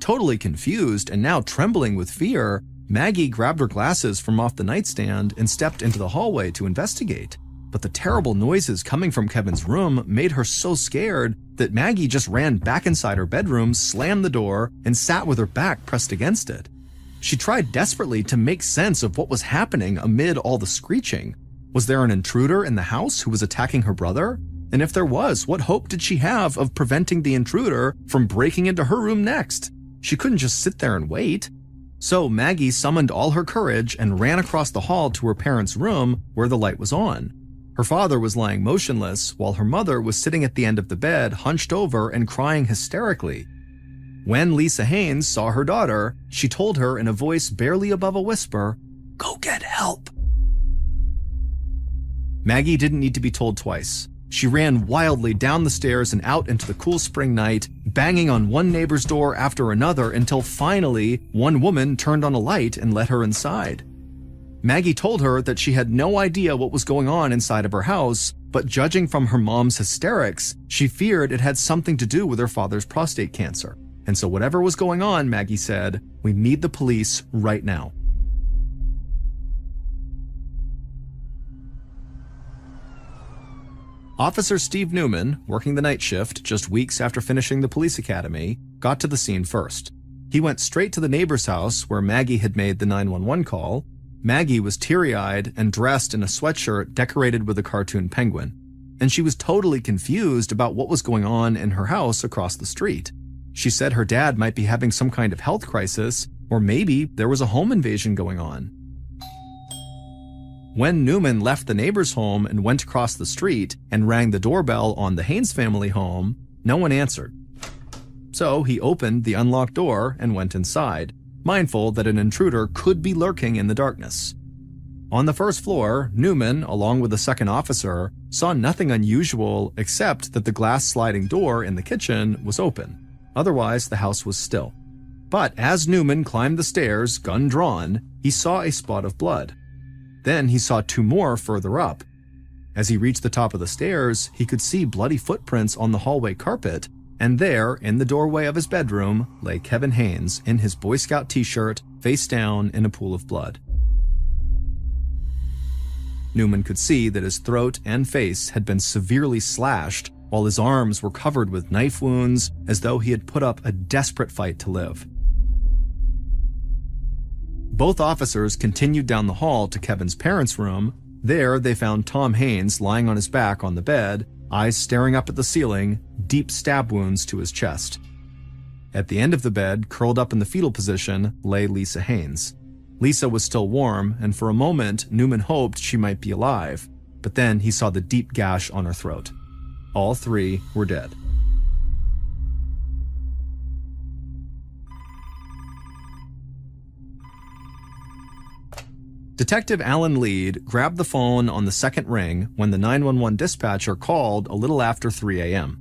Totally confused and now trembling with fear, Maggie grabbed her glasses from off the nightstand and stepped into the hallway to investigate. But the terrible noises coming from Kevin's room made her so scared that Maggie just ran back inside her bedroom, slammed the door, and sat with her back pressed against it. She tried desperately to make sense of what was happening amid all the screeching. Was there an intruder in the house who was attacking her brother? And if there was, what hope did she have of preventing the intruder from breaking into her room next? She couldn't just sit there and wait. So Maggie summoned all her courage and ran across the hall to her parents' room where the light was on. Her father was lying motionless while her mother was sitting at the end of the bed, hunched over and crying hysterically. When Lisa Haynes saw her daughter, she told her in a voice barely above a whisper, "Go get help." Maggie didn't need to be told twice. She ran wildly down the stairs and out into the cool spring night, banging on one neighbor's door after another until finally one woman turned on a light and let her inside. Maggie told her that she had no idea what was going on inside of her house, but judging from her mom's hysterics, she feared it had something to do with her father's prostate cancer. And so whatever was going on, Maggie said, we need the police right now. Officer Steve Newman, working the night shift just weeks after finishing the police academy, got to the scene first. He went straight to the neighbor's house where Maggie had made the 911 call. Maggie was teary-eyed and dressed in a sweatshirt decorated with a cartoon penguin, and she was totally confused about what was going on in her house across the street. She said her dad might be having some kind of health crisis, or maybe there was a home invasion going on. When Newman left the neighbor's home and went across the street and rang the doorbell on the Haynes family home, no one answered. So he opened the unlocked door and went inside, mindful that an intruder could be lurking in the darkness. On the first floor, Newman, along with a second officer, saw nothing unusual except that the glass sliding door in the kitchen was open. Otherwise, the house was still. But as Newman climbed the stairs, gun drawn, he saw a spot of blood. Then he saw two more further up. As he reached the top of the stairs, he could see bloody footprints on the hallway carpet, and there, in the doorway of his bedroom, lay Kevin Haynes in his Boy Scout t-shirt, face down in a pool of blood. Newman could see that his throat and face had been severely slashed, while his arms were covered with knife wounds as though he had put up a desperate fight to live. Both officers continued down the hall to Kevin's parents' room. There, they found Tom Haynes lying on his back on the bed, eyes staring up at the ceiling, deep stab wounds to his chest. At the end of the bed, curled up in the fetal position, lay Lisa Haynes. Lisa was still warm, and for a moment, Newman hoped she might be alive, but then he saw the deep gash on her throat. All three were dead. Detective Alan Lead grabbed the phone on the second ring when the 911 dispatcher called a little after 3 a.m.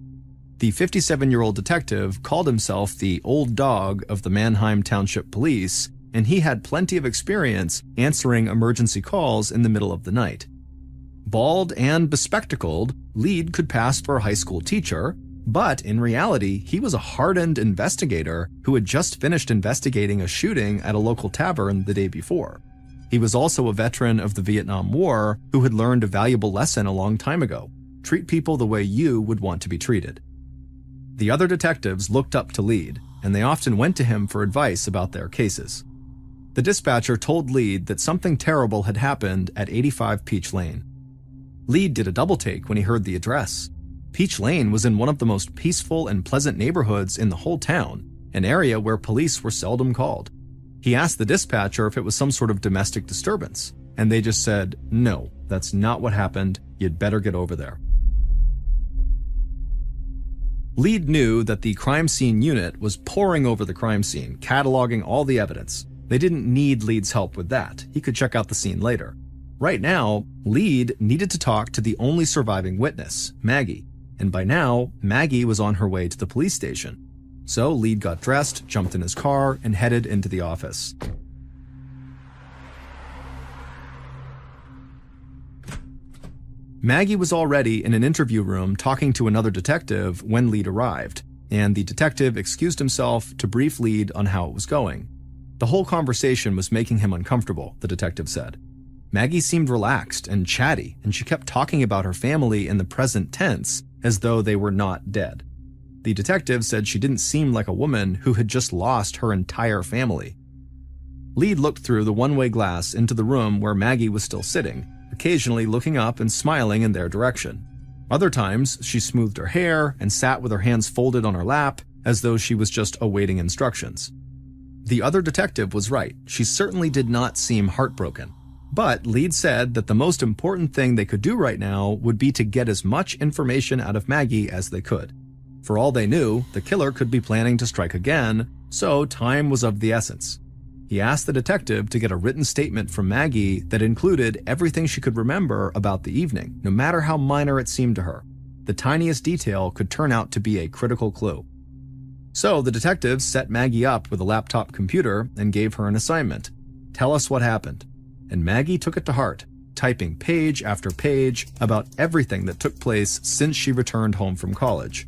The 57-year-old detective called himself the old dog of the Manheim Township Police, and he had plenty of experience answering emergency calls in the middle of the night. Bald and bespectacled, Lead could pass for a high school teacher, but in reality, he was a hardened investigator who had just finished investigating a shooting at a local tavern the day before. He was also a veteran of the Vietnam War who had learned a valuable lesson a long time ago: treat people the way you would want to be treated. The other detectives looked up to Lead, and they often went to him for advice about their cases. The dispatcher told Lead that something terrible had happened at 85 Peach Lane. Lead did a double take when he heard the address. Peach Lane was in one of the most peaceful and pleasant neighborhoods in the whole town, an area where police were seldom called. He asked the dispatcher if it was some sort of domestic disturbance, and they just said, "No, that's not what happened. You'd better get over there." Lead knew that the crime scene unit was poring over the crime scene, cataloging all the evidence. They didn't need Lead's help with that. He could check out the scene later. Right now, Lead needed to talk to the only surviving witness, Maggie. And by now, Maggie was on her way to the police station. So Lead got dressed, jumped in his car, and headed into the office. Maggie was already in an interview room talking to another detective when Lead arrived, and the detective excused himself to brief Lead on how it was going. The whole conversation was making him uncomfortable, the detective said. Maggie seemed relaxed and chatty, and she kept talking about her family in the present tense as though they were not dead. The detective said she didn't seem like a woman who had just lost her entire family. Lead looked through the one-way glass into the room where Maggie was still sitting, occasionally looking up and smiling in their direction. Other times, she smoothed her hair and sat with her hands folded on her lap as though she was just awaiting instructions. The other detective was right. She certainly did not seem heartbroken. But Lead said that the most important thing they could do right now would be to get as much information out of Maggie as they could. For all they knew, the killer could be planning to strike again, so time was of the essence. He asked the detective to get a written statement from Maggie that included everything she could remember about the evening, no matter how minor it seemed to her. The tiniest detail could turn out to be a critical clue. So the detective set Maggie up with a laptop computer and gave her an assignment. Tell us what happened. And Maggie took it to heart, typing page after page about everything that took place since she returned home from college.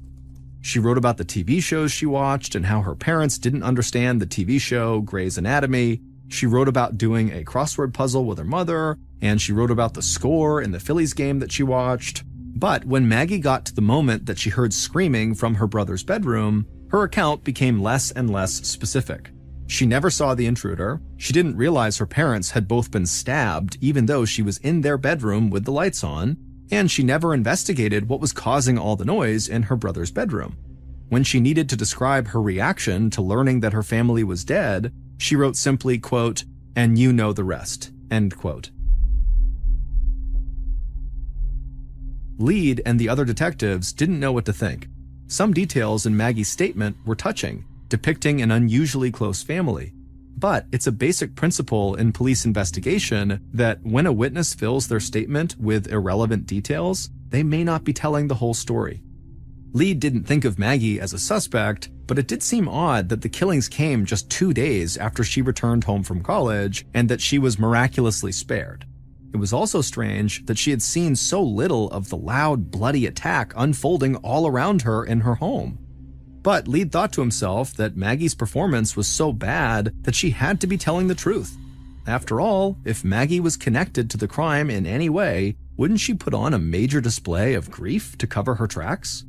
She wrote about the TV shows she watched and how her parents didn't understand the TV show Grey's Anatomy. She wrote about doing a crossword puzzle with her mother, and she wrote about the score in the Phillies game that she watched. But when Maggie got to the moment that she heard screaming from her brother's bedroom, her account became less and less specific. She never saw the intruder. She didn't realize her parents had both been stabbed even though she was in their bedroom with the lights on, and she never investigated what was causing all the noise in her brother's bedroom. When she needed to describe her reaction to learning that her family was dead, she wrote simply, quote, "And you know the rest," end quote. Lead and the other detectives didn't know what to think. Some details in Maggie's statement were touching, depicting an unusually close family. But it's a basic principle in police investigation that when a witness fills their statement with irrelevant details, they may not be telling the whole story. Lead didn't think of Maggie as a suspect, but it did seem odd that the killings came just 2 days after she returned home from college and that she was miraculously spared. It was also strange that she had seen so little of the loud, bloody attack unfolding all around her in her home. But Lead thought to himself that Maggie's performance was so bad that she had to be telling the truth. After all, if Maggie was connected to the crime in any way, wouldn't she put on a major display of grief to cover her tracks?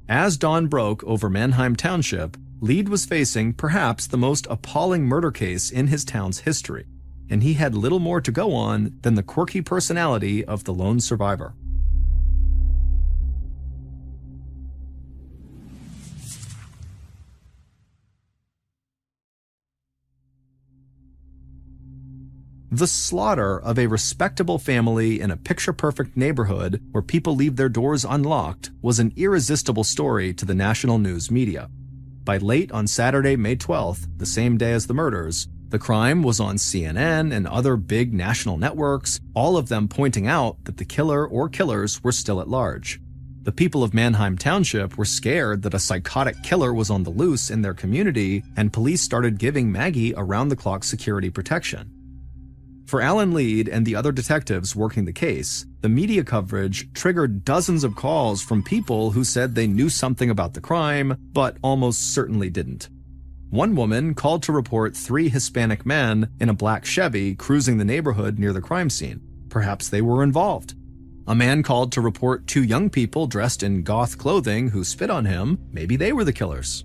As dawn broke over Mannheim Township, Lead was facing perhaps the most appalling murder case in his town's history, and he had little more to go on than the quirky personality of the lone survivor. The slaughter of a respectable family in a picture-perfect neighborhood where people leave their doors unlocked was an irresistible story to the national news media. By late on Saturday, May 12th, the same day as the murders, the crime was on CNN and other big national networks, all of them pointing out that the killer or killers were still at large. The people of Mannheim Township were scared that a psychotic killer was on the loose in their community, and police started giving Maggie around-the-clock security protection. For Alan Lead and the other detectives working the case, the media coverage triggered dozens of calls from people who said they knew something about the crime, but almost certainly didn't. One woman called to report 3 Hispanic men in a black Chevy cruising the neighborhood near the crime scene. Perhaps they were involved. A man called to report 2 young people dressed in goth clothing who spit on him. Maybe they were the killers.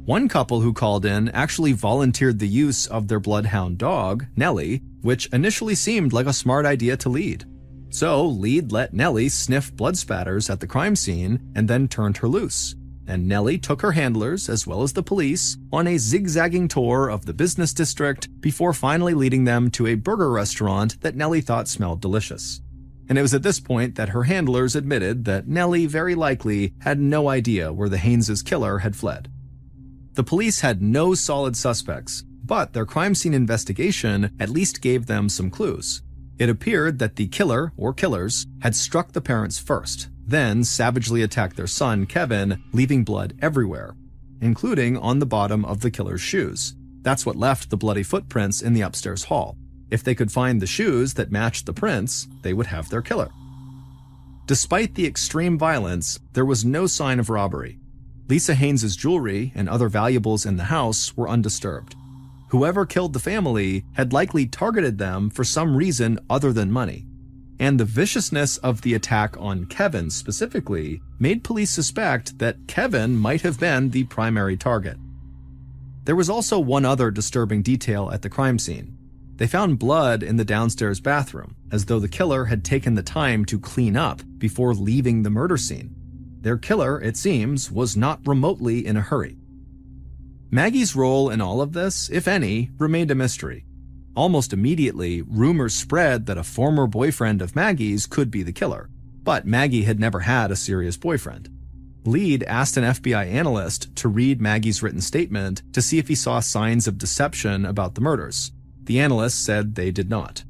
One couple who called in actually volunteered the use of their bloodhound dog, Nellie, which initially seemed like a smart idea to Lead. So Lead let Nellie sniff blood spatters at the crime scene and then turned her loose. And Nellie took her handlers, as well as the police, on a zigzagging tour of the business district before finally leading them to a burger restaurant that Nellie thought smelled delicious. And it was at this point that her handlers admitted that Nellie very likely had no idea where the Haynes' killer had fled. The police had no solid suspects, but their crime scene investigation at least gave them some clues. It appeared that the killer, or killers, had struck the parents first, then savagely attacked their son, Kevin, leaving blood everywhere, including on the bottom of the killer's shoes. That's what left the bloody footprints in the upstairs hall. If they could find the shoes that matched the prints, they would have their killer. Despite the extreme violence, there was no sign of robbery. Lisa Haynes' jewelry and other valuables in the house were undisturbed. Whoever killed the family had likely targeted them for some reason other than money. And the viciousness of the attack on Kevin specifically made police suspect that Kevin might have been the primary target. There was also one other disturbing detail at the crime scene. They found blood in the downstairs bathroom, as though the killer had taken the time to clean up before leaving the murder scene. Their killer, it seems, was not remotely in a hurry. Maggie's role in all of this, if any, remained a mystery. Almost immediately, rumors spread that a former boyfriend of Maggie's could be the killer, but Maggie had never had a serious boyfriend. Lead asked an FBI analyst to read Maggie's written statement to see if he saw signs of deception about the murders. The analyst said they did not.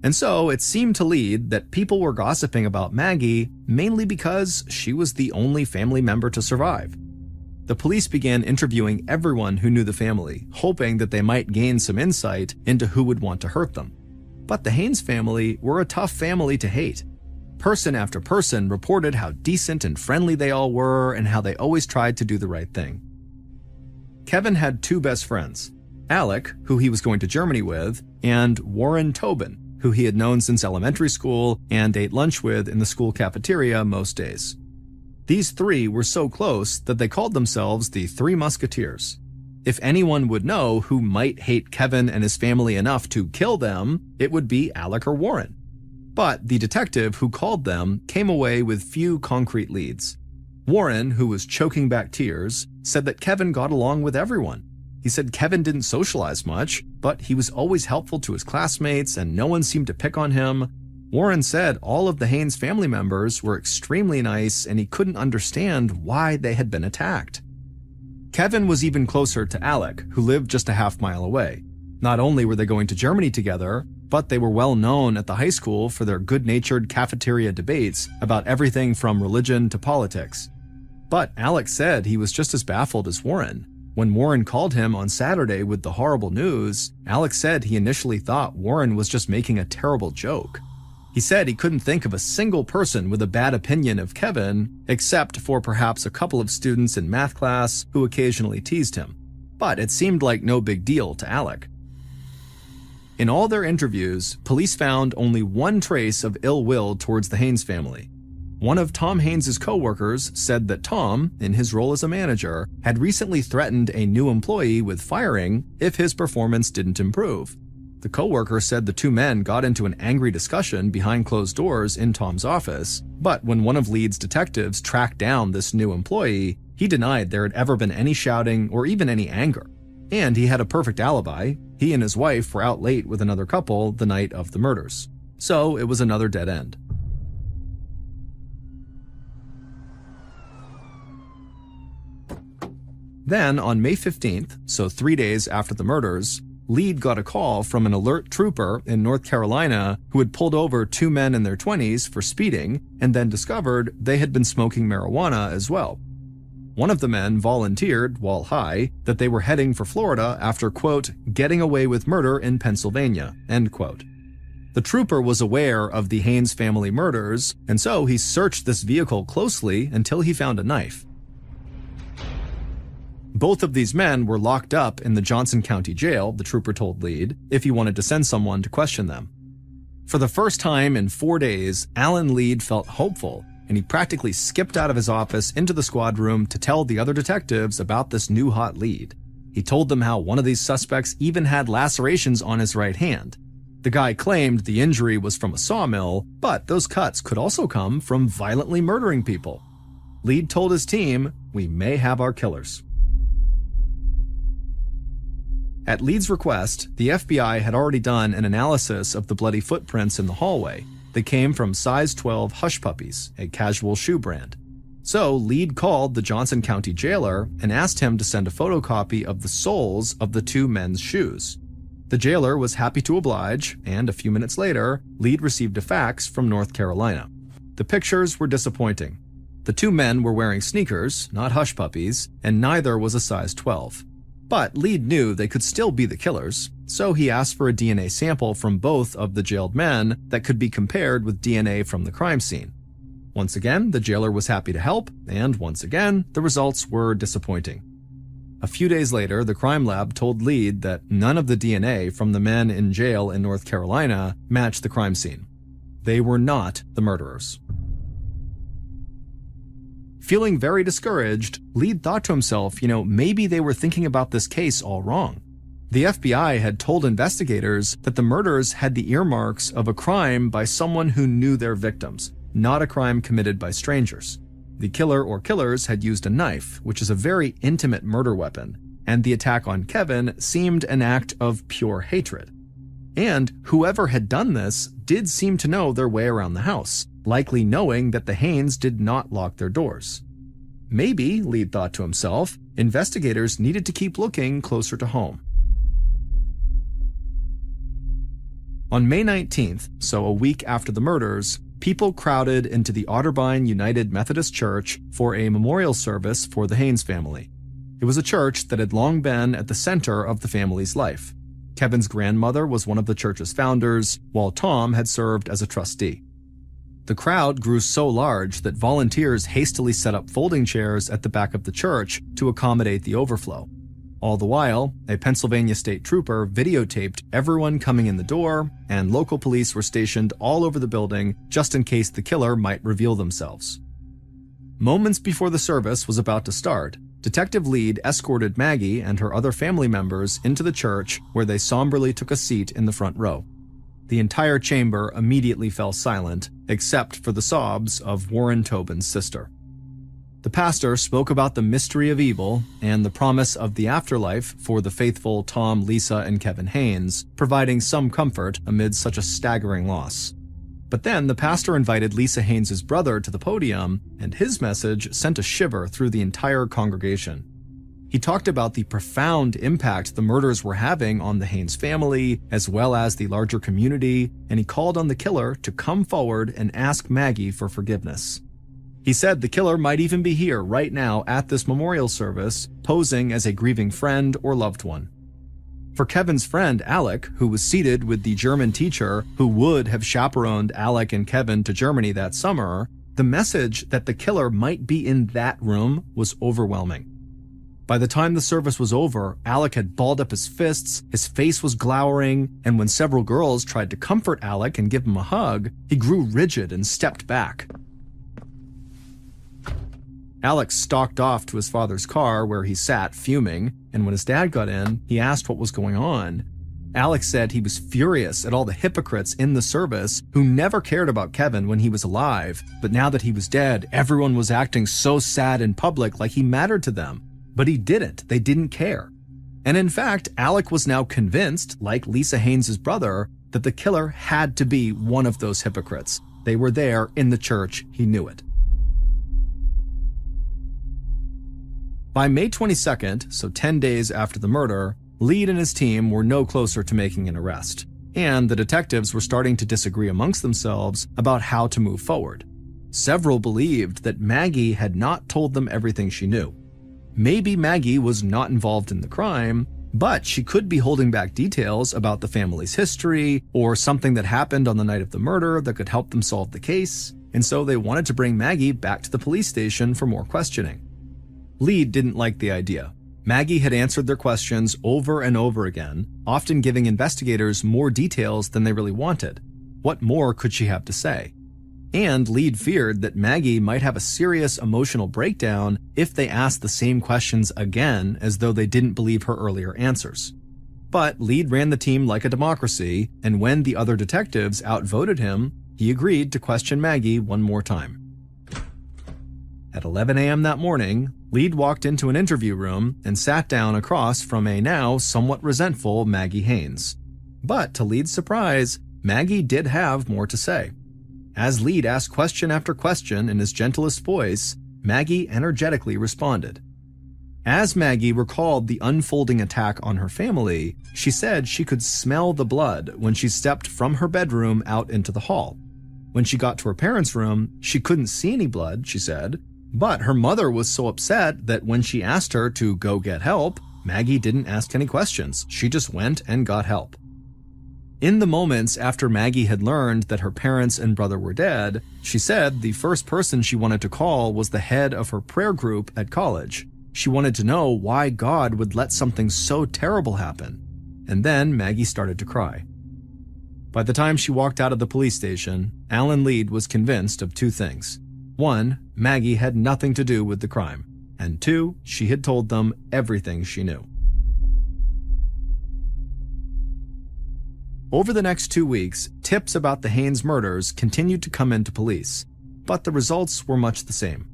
And so it seemed to Lead that people were gossiping about Maggie mainly because she was the only family member to survive. The police began interviewing everyone who knew the family, hoping that they might gain some insight into who would want to hurt them. But the Haynes family were a tough family to hate. Person after person reported how decent and friendly they all were and how they always tried to do the right thing. Kevin had two best friends, Alec, who he was going to Germany with, and Warren Tobin, who he had known since elementary school and ate lunch with in the school cafeteria most days. These three were so close that they called themselves the Three Musketeers. If anyone would know who might hate Kevin and his family enough to kill them, it would be Alec or Warren. But the detective who called them came away with few concrete leads. Warren, who was choking back tears, said that Kevin got along with everyone. He said Kevin didn't socialize much, but he was always helpful to his classmates and no one seemed to pick on him. Warren said all of the Haynes family members were extremely nice and he couldn't understand why they had been attacked. Kevin was even closer to Alec, who lived just a half-mile away. Not only were they going to Germany together, but they were well known at the high school for their good-natured cafeteria debates about everything from religion to politics. But Alec said he was just as baffled as Warren. When Warren called him on Saturday with the horrible news, Alec said he initially thought Warren was just making a terrible joke. He said he couldn't think of a single person with a bad opinion of Kevin, except for perhaps a couple of students in math class who occasionally teased him. But it seemed like no big deal to Alec. In all their interviews, police found only one trace of ill will towards the Haynes family. One of Tom Haynes' co-workers said that Tom, in his role as a manager, had recently threatened a new employee with firing if his performance didn't improve. The co-worker said the two men got into an angry discussion behind closed doors in Tom's office, but when one of Lead's detectives tracked down this new employee, he denied there had ever been any shouting or even any anger. And he had a perfect alibi. He and his wife were out late with another couple the night of the murders. So it was another dead end. Then, on May 15th, so 3 days after the murders, Lead got a call from an alert trooper in North Carolina who had pulled over two men in their 20s for speeding and then discovered they had been smoking marijuana as well. One of the men volunteered, while high, that they were heading for Florida after, quote, getting away with murder in Pennsylvania, end quote. The trooper was aware of the Haynes family murders, and so he searched this vehicle closely until he found a knife. Both of these men were locked up in the Johnson County Jail, the trooper told Lead, if he wanted to send someone to question them. For the first time in 4 days, Alan Lead felt hopeful, and he practically skipped out of his office into the squad room to tell the other detectives about this new hot lead. He told them how one of these suspects even had lacerations on his right hand. The guy claimed the injury was from a sawmill, but those cuts could also come from violently murdering people. Lead told his team, "We may have our killers." At Lead's request, the FBI had already done an analysis of the bloody footprints in the hallway. They came from size 12 Hush Puppies, a casual shoe brand. So Lead called the Johnson County jailer and asked him to send a photocopy of the soles of the two men's shoes. The jailer was happy to oblige, and a few minutes later, Lead received a fax from North Carolina. The pictures were disappointing. The two men were wearing sneakers, not Hush Puppies, and neither was a size 12. But Lead knew they could still be the killers, so he asked for a DNA sample from both of the jailed men that could be compared with DNA from the crime scene. Once again, the jailer was happy to help, and once again, the results were disappointing. A few days later, the crime lab told Lead that none of the DNA from the men in jail in North Carolina matched the crime scene. They were not the murderers. Feeling very discouraged, Lead thought to himself, maybe they were thinking about this case all wrong. The FBI had told investigators that the murders had the earmarks of a crime by someone who knew their victims, not a crime committed by strangers. The killer or killers had used a knife, which is a very intimate murder weapon, and the attack on Kevin seemed an act of pure hatred. And whoever had done this did seem to know their way around the house, likely knowing that the Haynes did not lock their doors. Maybe, Lead thought to himself, investigators needed to keep looking closer to home. On May 19th, so a week after the murders, people crowded into the Otterbein United Methodist Church for a memorial service for the Haynes family. It was a church that had long been at the center of the family's life. Kevin's grandmother was one of the church's founders, while Tom had served as a trustee. The crowd grew so large that volunteers hastily set up folding chairs at the back of the church to accommodate the overflow. All the while, a Pennsylvania state trooper videotaped everyone coming in the door, and local police were stationed all over the building just in case the killer might reveal themselves. Moments before the service was about to start, Detective Lead escorted Maggie and her other family members into the church, where they somberly took a seat in the front row. The entire chamber immediately fell silent, except for the sobs of Warren Tobin's sister. The pastor spoke about the mystery of evil and the promise of the afterlife for the faithful Tom, Lisa, and Kevin Haynes, providing some comfort amid such a staggering loss. But then the pastor invited Lisa Haynes' brother to the podium, and his message sent a shiver through the entire congregation. He talked about the profound impact the murders were having on the Haynes family, as well as the larger community, and he called on the killer to come forward and ask Maggie for forgiveness. He said the killer might even be here right now at this memorial service, posing as a grieving friend or loved one. For Kevin's friend, Alec, who was seated with the German teacher who would have chaperoned Alec and Kevin to Germany that summer, the message that the killer might be in that room was overwhelming. By the time the service was over, Alec had balled up his fists, his face was glowering, and when several girls tried to comfort Alec and give him a hug, he grew rigid and stepped back. Alex stalked off to his father's car where he sat fuming, and when his dad got in, he asked what was going on. Alex said he was furious at all the hypocrites in the service who never cared about Kevin when he was alive, but now that he was dead, everyone was acting so sad in public like he mattered to them. But he didn't. They didn't care. And in fact, Alec was now convinced, like Lisa Haynes' brother, that the killer had to be one of those hypocrites. They were there in the church. He knew it. By May 22nd, so 10 days after the murder, Lead and his team were no closer to making an arrest, and the detectives were starting to disagree amongst themselves about how to move forward. Several believed that Maggie had not told them everything she knew. Maybe Maggie was not involved in the crime, but she could be holding back details about the family's history or something that happened on the night of the murder that could help them solve the case, and so they wanted to bring Maggie back to the police station for more questioning. Lead didn't like the idea. Maggie had answered their questions over and over again, often giving investigators more details than they really wanted. What more could she have to say? And Lead feared that Maggie might have a serious emotional breakdown if they asked the same questions again as though they didn't believe her earlier answers. But Lead ran the team like a democracy, and when the other detectives outvoted him, he agreed to question Maggie one more time. At 11 a.m. that morning, Lead walked into an interview room and sat down across from a now somewhat resentful Maggie Haynes. But to Lead's surprise, Maggie did have more to say. As Lead asked question after question in his gentlest voice, Maggie energetically responded. As Maggie recalled the unfolding attack on her family, she said she could smell the blood when she stepped from her bedroom out into the hall. When she got to her parents' room, she couldn't see any blood, she said, but her mother was so upset that when she asked her to go get help, Maggie didn't ask any questions. She just went and got help. In the moments after Maggie had learned that her parents and brother were dead, she said the first person she wanted to call was the head of her prayer group at college. She wanted to know why God would let something so terrible happen. And then Maggie started to cry. By the time she walked out of the police station, Alan Lead was convinced of two things. One, Maggie had nothing to do with the crime. And two, she had told them everything she knew. Over the next 2 weeks, tips about the Haynes murders continued to come into police, but the results were much the same.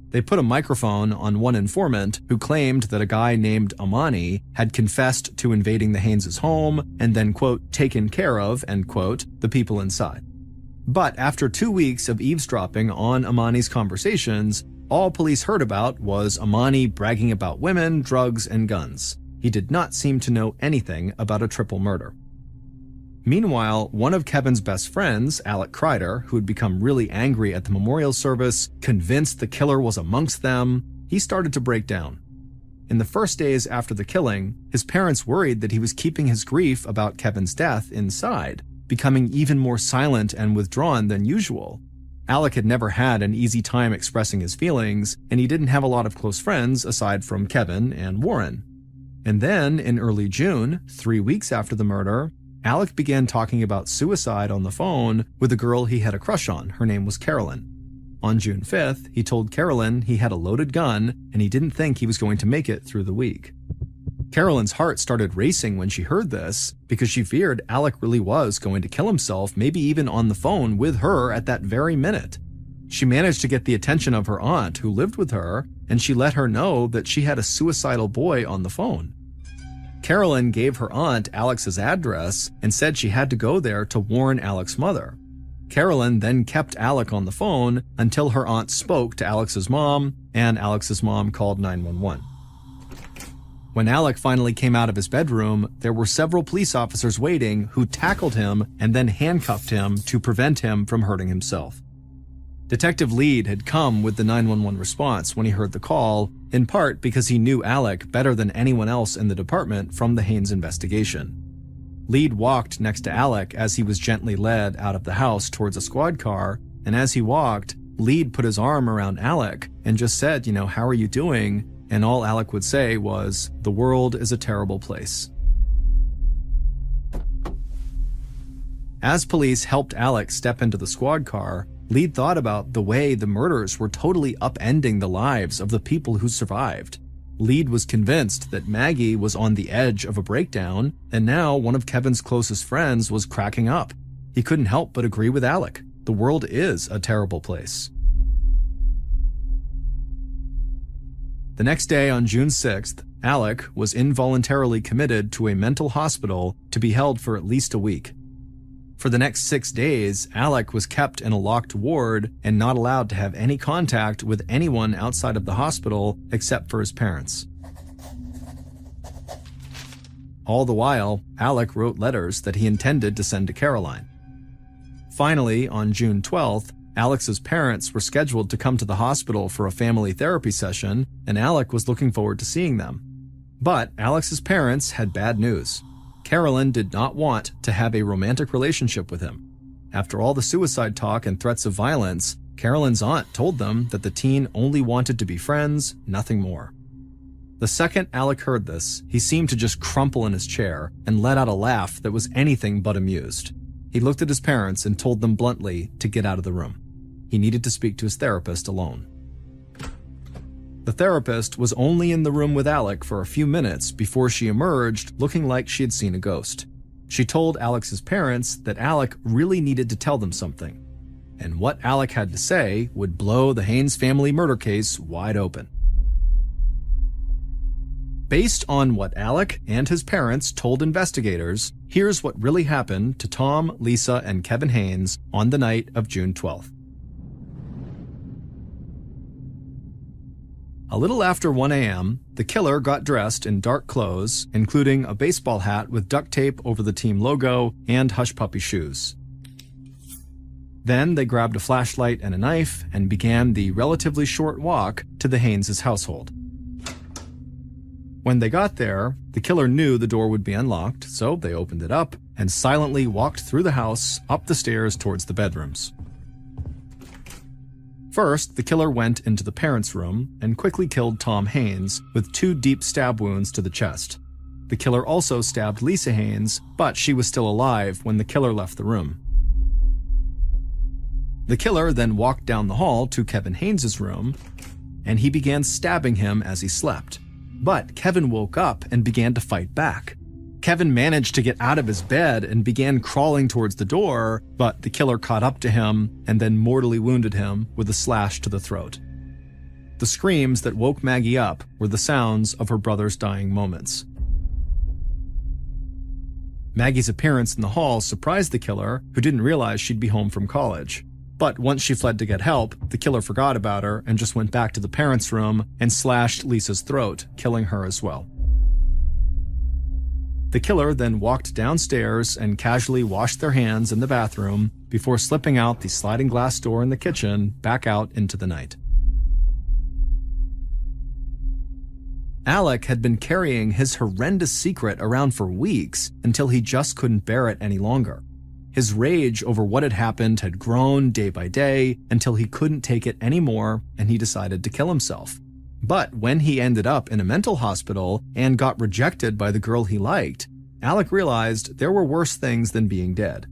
They put a microphone on one informant who claimed that a guy named Amani had confessed to invading the Haynes' home and then, quote, taken care of, end quote, the people inside. But after 2 weeks of eavesdropping on Amani's conversations, all police heard about was Amani bragging about women, drugs, and guns. He did not seem to know anything about a triple murder. Meanwhile, one of Kevin's best friends, Alec Kreider, who had become really angry at the memorial service, convinced the killer was amongst them, he started to break down. In the first days after the killing, his parents worried that he was keeping his grief about Kevin's death inside, becoming even more silent and withdrawn than usual. Alec had never had an easy time expressing his feelings, and he didn't have a lot of close friends aside from Kevin and Warren. And then, in early June, 3 weeks after the murder, Alec began talking about suicide on the phone with a girl he had a crush on. Her name was Carolyn. On June 5th, he told Carolyn he had a loaded gun and he didn't think he was going to make it through the week. Carolyn's heart started racing when she heard this because she feared Alec really was going to kill himself, maybe even on the phone with her at that very minute. She managed to get the attention of her aunt who lived with her, and she let her know that she had a suicidal boy on the phone. Carolyn gave her aunt Alex's address and said she had to go there to warn Alex's mother. Carolyn then kept Alec on the phone until her aunt spoke to Alex's mom, and Alex's mom called 911. When Alec finally came out of his bedroom, there were several police officers waiting who tackled him and then handcuffed him to prevent him from hurting himself. Detective Lead had come with the 911 response when he heard the call, in part because he knew Alec better than anyone else in the department from the Haynes investigation. Lead walked next to Alec as he was gently led out of the house towards a squad car, and as he walked, Lead put his arm around Alec and just said, how are you doing? And all Alec would say was, the world is a terrible place. As police helped Alec step into the squad car, Lead thought about the way the murders were totally upending the lives of the people who survived. Lead was convinced that Maggie was on the edge of a breakdown, and now one of Kevin's closest friends was cracking up. He couldn't help but agree with Alec. The world is a terrible place. The next day, on June 6th, Alec was involuntarily committed to a mental hospital to be held for at least a week. For the next 6 days, Alec was kept in a locked ward and not allowed to have any contact with anyone outside of the hospital except for his parents. All the while, Alec wrote letters that he intended to send to Caroline. Finally, on June 12th, Alex's parents were scheduled to come to the hospital for a family therapy session, and Alec was looking forward to seeing them. But Alex's parents had bad news. Carolyn did not want to have a romantic relationship with him. After all the suicide talk and threats of violence, Carolyn's aunt told them that the teen only wanted to be friends, nothing more. The second Alec heard this, he seemed to just crumple in his chair and let out a laugh that was anything but amused. He looked at his parents and told them bluntly to get out of the room. He needed to speak to his therapist alone. The therapist was only in the room with Alec for a few minutes before she emerged looking like she had seen a ghost. She told Alex's parents that Alec really needed to tell them something, and what Alec had to say would blow the Haynes family murder case wide open. Based on what Alec and his parents told investigators, here's what really happened to Tom, Lisa, and Kevin Haynes on the night of June 12th. A little after 1 a.m., the killer got dressed in dark clothes, including a baseball hat with duct tape over the team logo and hush-puppy shoes. Then they grabbed a flashlight and a knife and began the relatively short walk to the Haynes' household. When they got there, the killer knew the door would be unlocked, so they opened it up and silently walked through the house, up the stairs towards the bedrooms. First, the killer went into the parents' room and quickly killed Tom Haynes with 2 deep stab wounds to the chest. The killer also stabbed Lisa Haynes, but she was still alive when the killer left the room. The killer then walked down the hall to Kevin Haynes' room, and he began stabbing him as he slept. But Kevin woke up and began to fight back. Kevin managed to get out of his bed and began crawling towards the door, but the killer caught up to him and then mortally wounded him with a slash to the throat. The screams that woke Maggie up were the sounds of her brother's dying moments. Maggie's appearance in the hall surprised the killer, who didn't realize she'd be home from college. But once she fled to get help, the killer forgot about her and just went back to the parents' room and slashed Lisa's throat, killing her as well. The killer then walked downstairs and casually washed their hands in the bathroom before slipping out the sliding glass door in the kitchen back out into the night. Alec had been carrying his horrendous secret around for weeks until he just couldn't bear it any longer. His rage over what had happened had grown day by day until he couldn't take it anymore and he decided to kill himself. But when he ended up in a mental hospital and got rejected by the girl he liked, Alec realized there were worse things than being dead.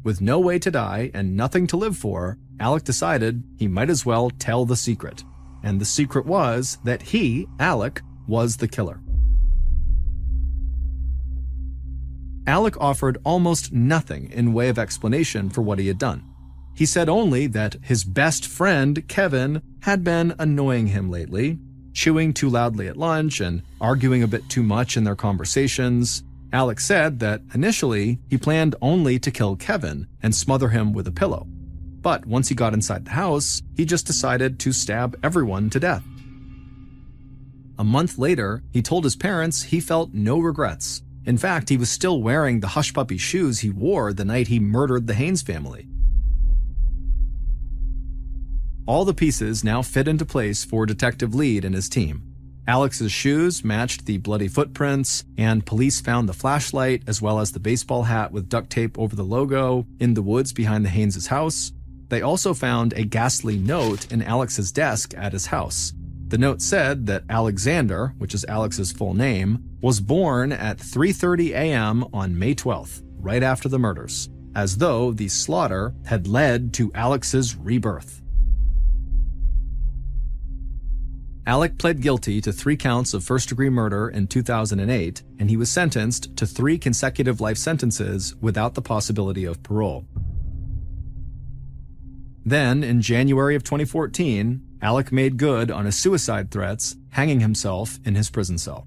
With no way to die and nothing to live for, Alec decided he might as well tell the secret. And the secret was that he, Alec, was the killer. Alec offered almost nothing in way of explanation for what he had done. He said only that his best friend, Kevin, had been annoying him lately, chewing too loudly at lunch and arguing a bit too much in their conversations. Alec said that initially he planned only to kill Kevin and smother him with a pillow. But once he got inside the house, he just decided to stab everyone to death. A month later, he told his parents he felt no regrets. In fact, he was still wearing the hush-puppy shoes he wore the night he murdered the Haynes family. All the pieces now fit into place for Detective Lead and his team. Alex's shoes matched the bloody footprints, and police found the flashlight as well as the baseball hat with duct tape over the logo in the woods behind the Haynes' house. They also found a ghastly note in Alex's desk at his house. The note said that Alexander, which is Alex's full name, was born at 3:30 a.m. on May 12th, right after the murders, as though the slaughter had led to Alex's rebirth. Alec pled guilty to 3 counts of first-degree murder in 2008, and he was sentenced to 3 consecutive life sentences without the possibility of parole. Then, in January of 2014, Alec made good on his suicide threats, hanging himself in his prison cell.